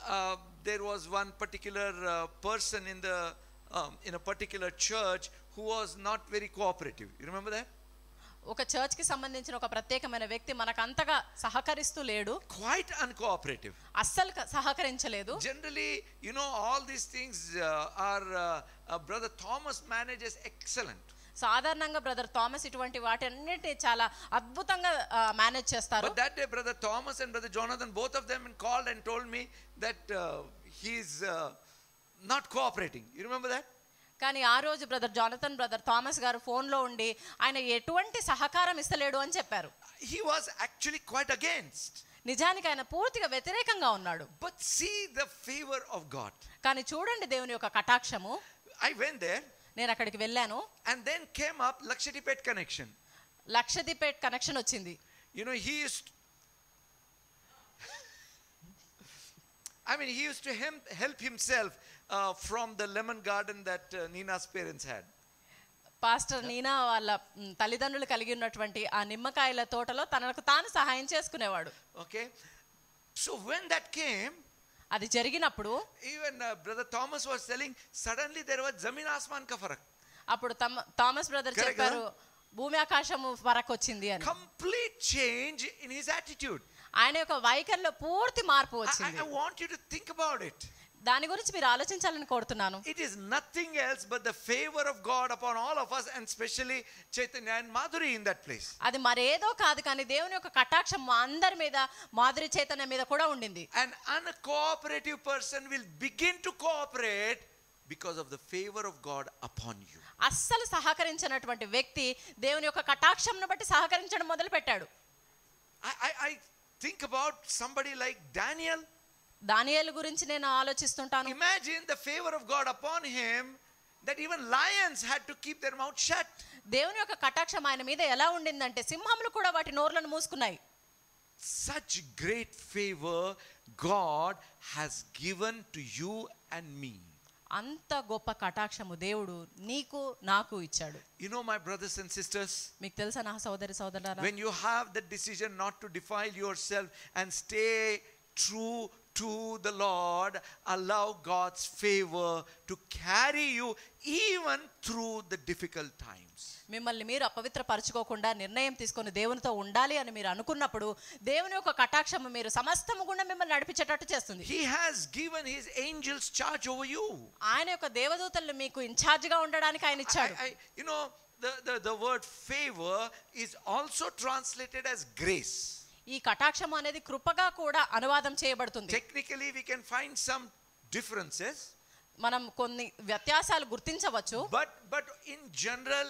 There was one particular person in a particular church who was not very cooperative. You remember that? ఒక చర్చ్ కి సంబంధించిన ఒక ప్రత్యేకమైన వ్యక్తి మనకు అంతగా సహకరిస్తూ లేడు. Quite uncooperative. అస్సలు సహకరించలేదు. Generally, all these things Brother Thomas manages excellent. సాధారణంగా బ్రదర్ థామస్ ఇటువంటి వాటన్నిటిని చాలా అద్భుతంగా మేనేజ్ చేస్తారు. But that day Brother Thomas and Brother Jonathan, both of them called and told me that he is not cooperating. You remember that? కానీ ఆ రోజు బ్రదర్ జానథన్, బ్రదర్ థామస్ గారు ఫోన్లో ఉండి ఆయన ఎటువంటి సహకారం ఇస్తలేడు అని చెప్పారు. He was actually quite against. నిజానికి ఆయన పూర్తిగా వ్యతిరేకంగా ఉన్నాడు. But see the favor of God. కానీ చూడండి దేవుని యొక్క కటాక్షము. I went there. నేను అక్కడికి వెళ్ళాను. And then came up Lakshadweep connection. Lakshadweep connection వచ్చింది. He used to help himself from the lemon garden that Nina's parents had. Pastor Neena వాళ్ళ తల్లిదండ్రులు కలిగి ఉన్నటువంటి ఆ నిమ్మకాయల తోటలో తనకు తాను సహాయం చేసుకునేవాడు. Okay. So when that came, అది జరిగినప్పుడు even Brother Thomas was telling, suddenly there was Zamin Asman ka farak. అప్పుడు థామస్ బ్రదర్ చెప్పారు భూమి ఆకాశము ఫరక్ వచ్చింది అని. Complete change in his attitude. ఆయన యొక్క వైఖరిలో పూర్తి మార్పు వచ్చింది. I want you to think about it. దాని గురించి మీరు ఆలోచించాలని కోరుతున్నాను. It is nothing else but the favor of God upon all of us, and especially Chaitanya and Madhuri in that place. అది మరేదో కాదు, కానీ దేవుని యొక్క కటాక్షం మా అందరి మీద, మాధురి చైతన్య మీద కూడా ఉండింది. An uncooperative person will begin to cooperate because of the favor of God upon you. అస్సలు సహకరించినటువంటి వ్యక్తి దేవుని యొక్క కటాక్షంను బట్టి సహకరించడం మొదలు పెట్టాడు. I think about somebody like Daniel. దానియేలు గురించి నేను ఆలోచిస్తుంటాను. Imagine the favor of God upon him that even lions had to keep their mouth shut. దేవుని యొక్క కటాక్షం ఆయన మీద ఎలా ఉండిందంటే సింహములు కూడా వాటి నోర్లను మూసుకున్నాయి. Such great favor God has given to you and me. అంత గొప్ప కటాక్షము దేవుడు నీకు నాకు ఇచ్చాడు. My brothers and sisters, మీకు తెలుసా నా సోదరి సోదరులారా, when you have the decision not to defile yourself and stay true to the Lord, allow God's favor to carry you even through the difficult times. మిమ్మల్ని మీరు అపవిత్రపరచుకోకుండా నిర్ణయం తీసుకొని దేవునితో ఉండాలి అని మీరు అనుకున్నప్పుడు దేవుని యొక్క కటాక్షము మీరు సమస్తము గుండా మిమ్మల్ని నడిపించేటట్టు చేస్తుంది. He has given his angels charge over you. ఆయన యొక్క దేవదూతలు మీకు ఇన్ఛార్జ్ గా ఉండడానికి ఆయన ఇచ్చాడు. The word favor is also translated as grace. ఈ కటాక్షము అనేది కృపగా కూడా అనువాదం చేయబడుతుంది. Technically we can find some differences. మనం కొన్ని వ్యత్యాసాలు గుర్తించవచ్చు. But in general,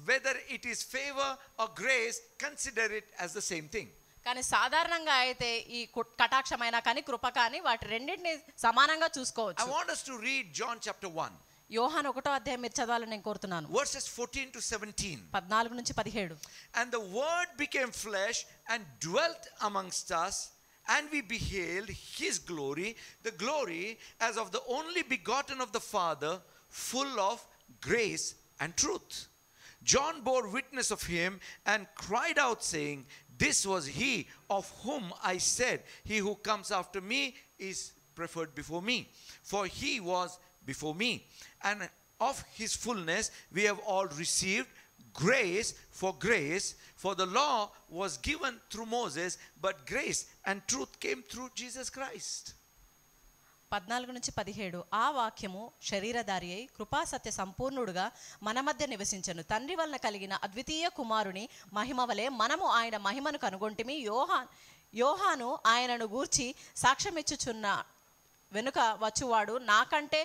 whether it is favor or grace, consider it as the same thing. కానీ సాధారణంగా అయితే ఈ కటాక్షమైనా కానీ కృప కానీ వాటి రెండింటిని సమానంగా చూసుకోవచ్చు. I want us to read John chapter 1. యోహాను 1వ అధ్యాయం మీరు చదవాలని నేను కోరుతున్నాను. Verses 14 to 17. 14 నుంచి 17. And the word became flesh and dwelt amongst us, and we beheld his glory, the glory as of the only begotten of the Father, full of grace and truth. John bore witness of him and cried out, saying, This was he of whom I said, He who comes after me is preferred before me. For he was before me. And of his fullness we have all received grace for grace. For the law was given through Moses, but grace and truth came through Jesus Christ. 14-17 ఆ వాక్యము శరీరధారి అయి కృపా సత్య సంపూర్ణుడుగా మన మధ్య నివసించెను. తండ్రి వలన కలిగిన అద్వితీయ కుమారుని మహిమ వలె మనము ఆయన మహిమను కనుగొంటిమి. యోహాను ఆయనను గూర్చి సాక్ష్యమిచ్చుచున్న వెనుక వచ్చువాడు నాకంటే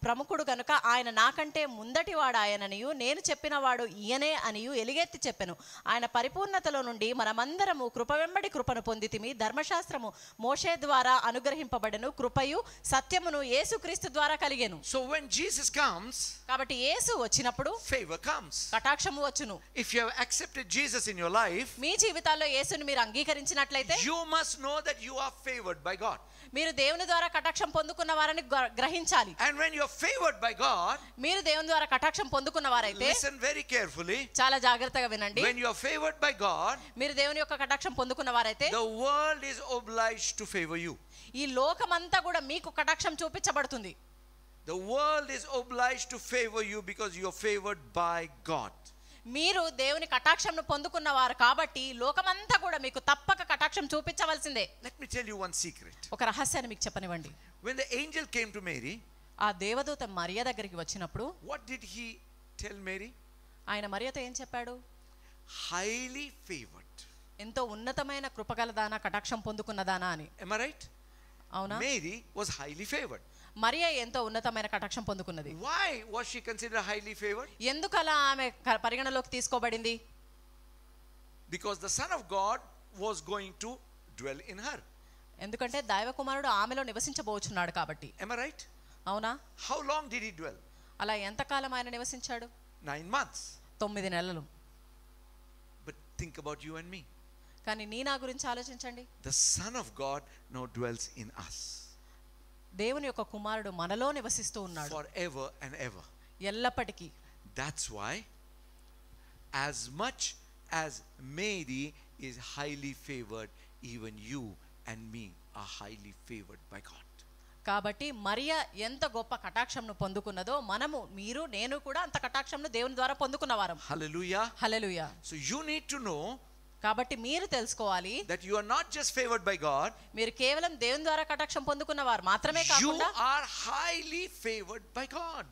ప్రముఖుడు గనుక ఆయన నాకంటే ముందటివాడు ఆయననియు నేను చెప్పినవాడు ఈయనే అనియు ఎలుగెత్తి చెప్పెను. ఆయన పరిపూర్ణతలో నుండి మనమందరము కృప వెంబడి కృపను పొందితిమి. ధర్మశాస్త్రము మోషే ద్వారా అనుగ్రహింపబడెను, కృపయు సత్యమును యేసుక్రీస్తు ద్వారా కలిగెను. So when Jesus comes, కాబట్టి యేసు వచ్చినప్పుడు favor comes. కటాక్షము వచ్చును. If you have accepted Jesus in your life, మీ జీవితాల్లో యేసుని మీరు అంగీకరించినట్లయితే you must know that you are favored by God. మీరు దేవుని ద్వారా కటాక్షం పొందుకున్న వారని గ్రహించాలి. And when you are favored by God, మీరు దేవుని ద్వారా కటాక్షం పొందుకున్న వారైతే listen very carefully. చాలా జాగ్రత్తగా వినండి. When you are favored by God, మీరు దేవుని యొక్క కటాక్షం పొందుకున్న వారైతే the world is obliged to favor you. ఈ లోకమంతా కూడా మీకు కటాక్షం చూపించబడుతుంది. The world is obliged to favor you because you are favored by God. మీరు దేవుని కటాక్షంను పొందుకున్నవారు కాబట్టి లోకమంతా కూడా మీకు తప్పక కటాక్షం చూపించవలసిందే. Let me tell you one secret. ఒక రహస్యాన్ని మీకు చెప్పనివ్వండి. When the angel came to Mary, ఆ దేవదూత మరియ దగ్గరికి వచ్చినప్పుడు what did he tell Mary? ఆయన మరియతో ఏం చెప్పాడు? Highly favored. ఎంతో ఉన్నతమైన కృపగలదానా, కటాక్షం పొందుకున్నదానా అని. Am I right? అవునా? Mary was highly favored. మరియ ఎంతో ఉన్నతమైన కటాక్షం పొందుకున్నది. Why was she considered highly favored? ఎందుకలా ఆమె పరిగణలోకి తీసుకోబడింది? Because the Son of God was going to dwell in her. ఎందుకంటే దైవ కుమారుడు ఆమెలో నివసించబోచున్నాడు కాబట్టి. Am I right? అవునా? How long did he dwell? అలా ఎంతకాలం ఆయన నివసించాడు? 9 months. 9 నెలలు. But think about you and me. కానీ నీ నా గురించి ఆలోచించండి. The Son of God now dwells in us. దేవుని యొక్క కుమారుడు మనలో నివసిస్తూ ఉన్నాడు forever and ever. ఎల్లప్పటికీ. That's why as much as Mary is highly favored, even you and me are highly favored by God. కాబట్టి మరియ ఎంత గొప్ప కటాక్షంను పొందుకున్నదో మనము, మీరు, నేను కూడా అంత కటాక్షంను దేవుని ద్వారా పొందుకున్నవారం. Hallelujah. Hallelujah. So you need to know కాబట్టి మీరు తెలుసుకోవాలి that you are not just favored by God, మీరు కేవలం దేవుని ద్వారా కటాక్షం పొందుకున్నవారు మాత్రమే you కాకుండా are highly favored by God.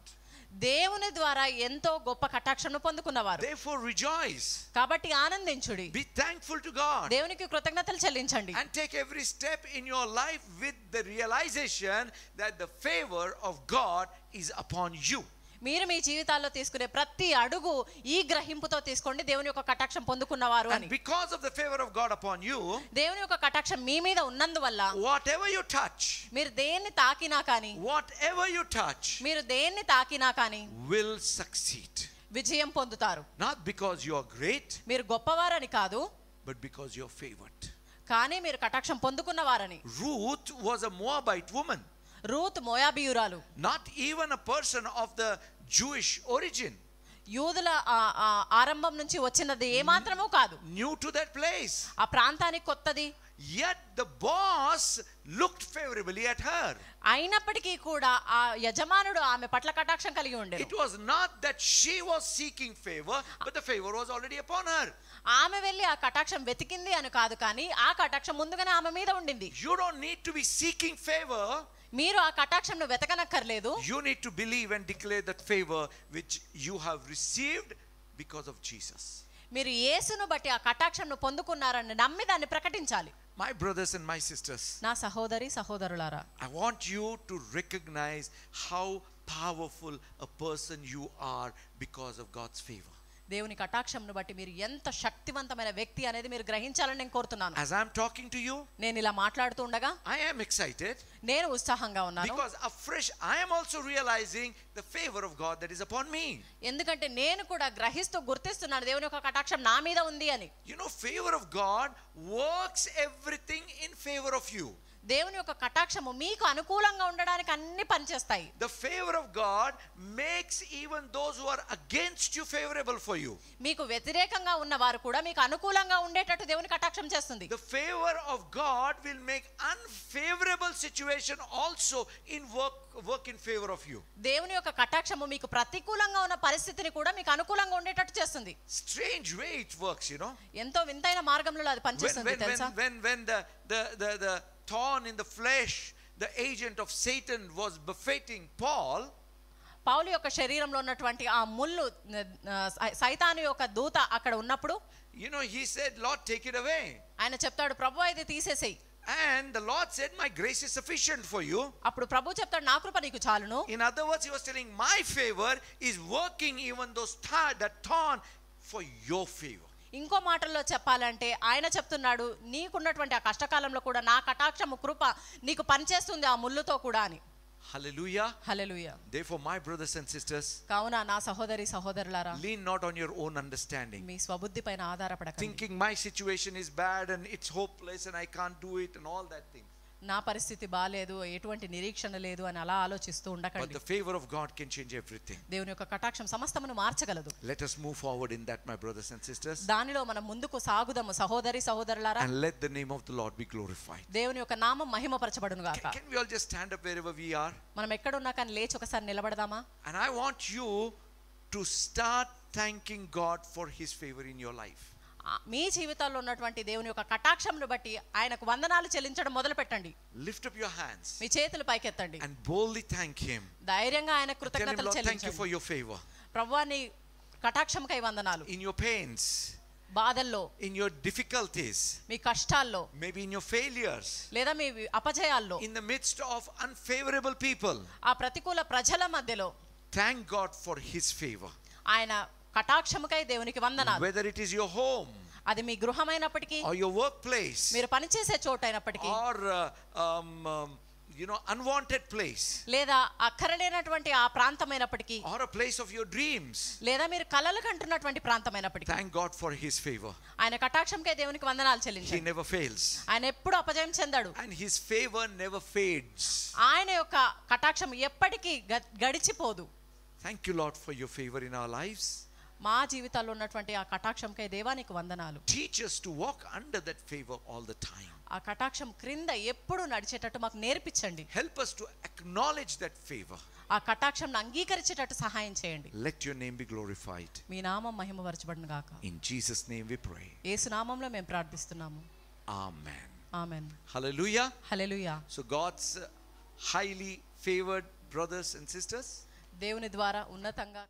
దేవుని ద్వారా ఎంతో గొప్ప కటాక్షంను పొందుకున్నవారు. Therefore rejoice. కాబట్టి ఆనందించుడి. Be thankful to God. దేవునికి కృతజ్ఞతలు చెల్లించండి. And take every step in your life with the realization that the favor of God is upon you. మీరు మీ జీవితాల్లో తీసుకునే ప్రతి అడుగు ఈ గ్రహింపుతో తీసుకోండి, దేవుని యొక్క కటాక్షం పొందుకున్నవారు అని. And because of the favor of God upon you, దేవుని యొక్క కటాక్షం మీ మీద ఉన్నందువల్ల whatever you touch, మీరు దేన్ని తాకినా కానీ, whatever you touch, మీరు దేన్ని తాకినా కానీ will succeed. విజయం పొందుతారు. Not because you are great, మీరు గొప్పవారని కాదు, but because you are favored. కానీ మీరు కటాక్షం పొందుకున్నవారని. Ruth was a Moabite woman. Ruth మోయాబీయురాలు. Not even a person of the Jewish origin. యూదుల ఆరంభం నుంచి వచ్చినది ఏమాత్రమూ కాదు. New to that place. ఆ ప్రాంతానికి కొత్తది. Yet the boss looked favorably at her. అయినప్పటికీ కూడా ఆ యజమానుడు ఆమె పట్ల కటాక్షం కలిగి ఉండేది. It was not that she was seeking favor, but the favor was already upon her. ఆమె వెళ్ళి ఆ కటాక్షం వెతికింది అని కాదు, కానీ ఆ కటాక్షం ముందుగానే ఆమె మీద ఉండింది. You don't need to be seeking favor. మీరు ఆ కటాక్షంను వెతకనక్కర్లేదు. You need to believe and declare that favor which you have received because of Jesus. మీరు యేసును బట్టి ఆ కటాక్షంను పొందుకున్నారని నమ్మి దాన్ని ప్రకటించాలి. My brothers and my sisters, నా సహోదరి సహోదరులారా, I want you to recognize how powerful a person you are because of God's favor. దేవుని కటాక్షంను బట్టి మీరు ఎంత శక్తివంతమైన వ్యక్తి అనేది మీరు గ్రహించాలని నేను కోరుతున్నాను. As I am talking to you, నేను ఇలా మాట్లాడుతూ ఉండగా I am excited నేను ఉత్సాహంగా ఉన్నాను. because afresh I am also realizing the favor of God that is upon me. ఎందుకంటే నేను కూడా గ్రహిస్తూ గుర్తిస్తున్నాను దేవుని యొక్క కటాక్షం నా మీద ఉంది అని. You know, favor of God works everything in favor of you. దేవుని యొక్క కటాక్షము మీకు అనుకూలంగా ఉండడానికి అన్ని పనిచేస్తాయి. The favor of God makes even those who are against you favorable for you. మీకు వ్యతిరేకంగా ఉన్న వారు కూడా మీకు అనుకూలంగా ఉండేటట్టు దేవుని కటాక్షం చేస్తుంది. The favor of God will make unfavorable situation also work in favor of you. దేవుని యొక్క కటాక్షము మీకు ప్రతికూలంగా ఉన్న పరిస్థితిని కూడా మీకు అనుకూలంగా ఉండేటట్టు చేస్తుంది. Strange way it works, you know. ఎంతో వింతైన మార్గంలో అది పనిచేస్తుంది తెలుసా? When the thorn in the flesh, the agent of Satan, was buffeting Paul, పౌలు యొక్క శరీరంలో ఉన్నటువంటి ఆ ముళ్ళు సైతాను యొక్క దూత అక్కడ ఉన్నప్పుడు, you know, he said, Lord, take it away. ఆయన చెప్తాడు, ప్రభువా ఇది తీసేసేయ్. And the Lord said, my grace is sufficient for you. అప్పుడు ప్రభు చెప్తాడు, నా కృప నీకు చాలును. In other words, he was telling, my favor is working even that thorn for your favor. ఇంకో మాటల్లో చెప్పాలంటే ఆయన చెప్తున్నాడు, నీకున్నటువంటి ఆ కష్టకాలంలో కూడా నా కటాక్షము కృప నీకు పనిచేస్తుంది ఆ ముళ్ళుతో కూడా అని. Hallelujah. Hallelujah. Therefore, my brothers and sisters, కావున నా సహోదరి సహోదరులారా, lean not on your own understanding, మీ స్వబుద్ధి పైన ఆధారపడకండి. thinking my situation is bad and it's hopeless and I can't do it and all that thing. నా పరిస్థితి బాలేదు, ఎటువంటి నిరీక్షణ లేదు అని అలా ఆలోచిస్తూ But ఉండకండి. the favor of God can change everything. దేవుని యొక్క కటాక్షం సమస్తమును మార్చగలదు. Let us move forward in that, my brothers and sisters, దానిలో మనం ముందుకు సాగుదాము సహోదరి సహోదరులారా. and let the name of the Lord be glorified. దేవుని యొక్క నామం మహిమపరచబడును గాక. Can we all just stand up wherever we are? మనం ఎక్కడున్నా కానీ లేచి ఒకసారి నిలబడదామా? And I want you to start thanking God for his favor in your life. మీ జీవితాల్లో ఉన్నటువంటి దేవుని యొక్క కటాక్షంను బట్టి ఆయనకు వందనాలు చెల్లించడం మొదలు పెట్టండి. Lift up your hands మీ చేతులు పైకెత్తండి. and boldly thank him. ధైర్యంగా ఆయన Tell him, కృతజ్ఞతలు Lord, thank you for చెల్లించండి. your favor. ప్రభువా నీ కటాక్షంకై వందనాలు. In your pains, బాధల్లో, in your difficulties, మీ కష్టాల్లో, maybe in your failures, లేదా మీ అపజయాల్లో, in the midst of unfavorable people, ఆ ప్రతికూల ప్రజల మధ్యలో thank God for his favor. ఆయన కటాక్షముకై దేవునికి వందనాలు. Whether it is your home, అది మీ గృహమైనప్పటికీ, or your workplace, మీరు పనిచేసే చోటైనప్పటికీ, or unwanted place, లేదా అక్కరలేనటువంటి ఆ ప్రాంతమైనప్పటికీ, or a place of your dreams, లేదా మీరు కలలు కంటున్నటువంటి ప్రాంతమైనప్పటికీ, thank God for his favor. ఆయన కటాక్షంకై దేవునికి వందనాలు He చెల్లించండి. never fails, ఆయన ఎప్పుడు అపజయం చెందాడు. and his favor never fades. ఆయన యొక్క కటాక్షం ఎప్పటికీ గడిచిపోదు. Thank you, Lord, for your favor in our lives. మా జీవితాల్లో ఉన్నటువంటి ఆ కటాక్షంకై దేవానికి వందనాలు. Teach us to walk under that favor all the time. ఆ కటాక్షం క్రింద ఎప్పుడు నడిచేటట్టు మాకు నేర్పించండి. Help us to acknowledge that favor. ఆ కటాక్షంను అంగీకరించేటట్టు సహాయం చేయండి. Let your name be glorified. మీ నామం మహిమపరచబడును గాక. In Jesus' name we pray. యేసు నామములో మేము ప్రార్థిస్తున్నాము. Amen. Amen. Hallelujah. Hallelujah. So God's highly favored brothers and sisters, దేవుని ద్వారా ఉన్నతంగా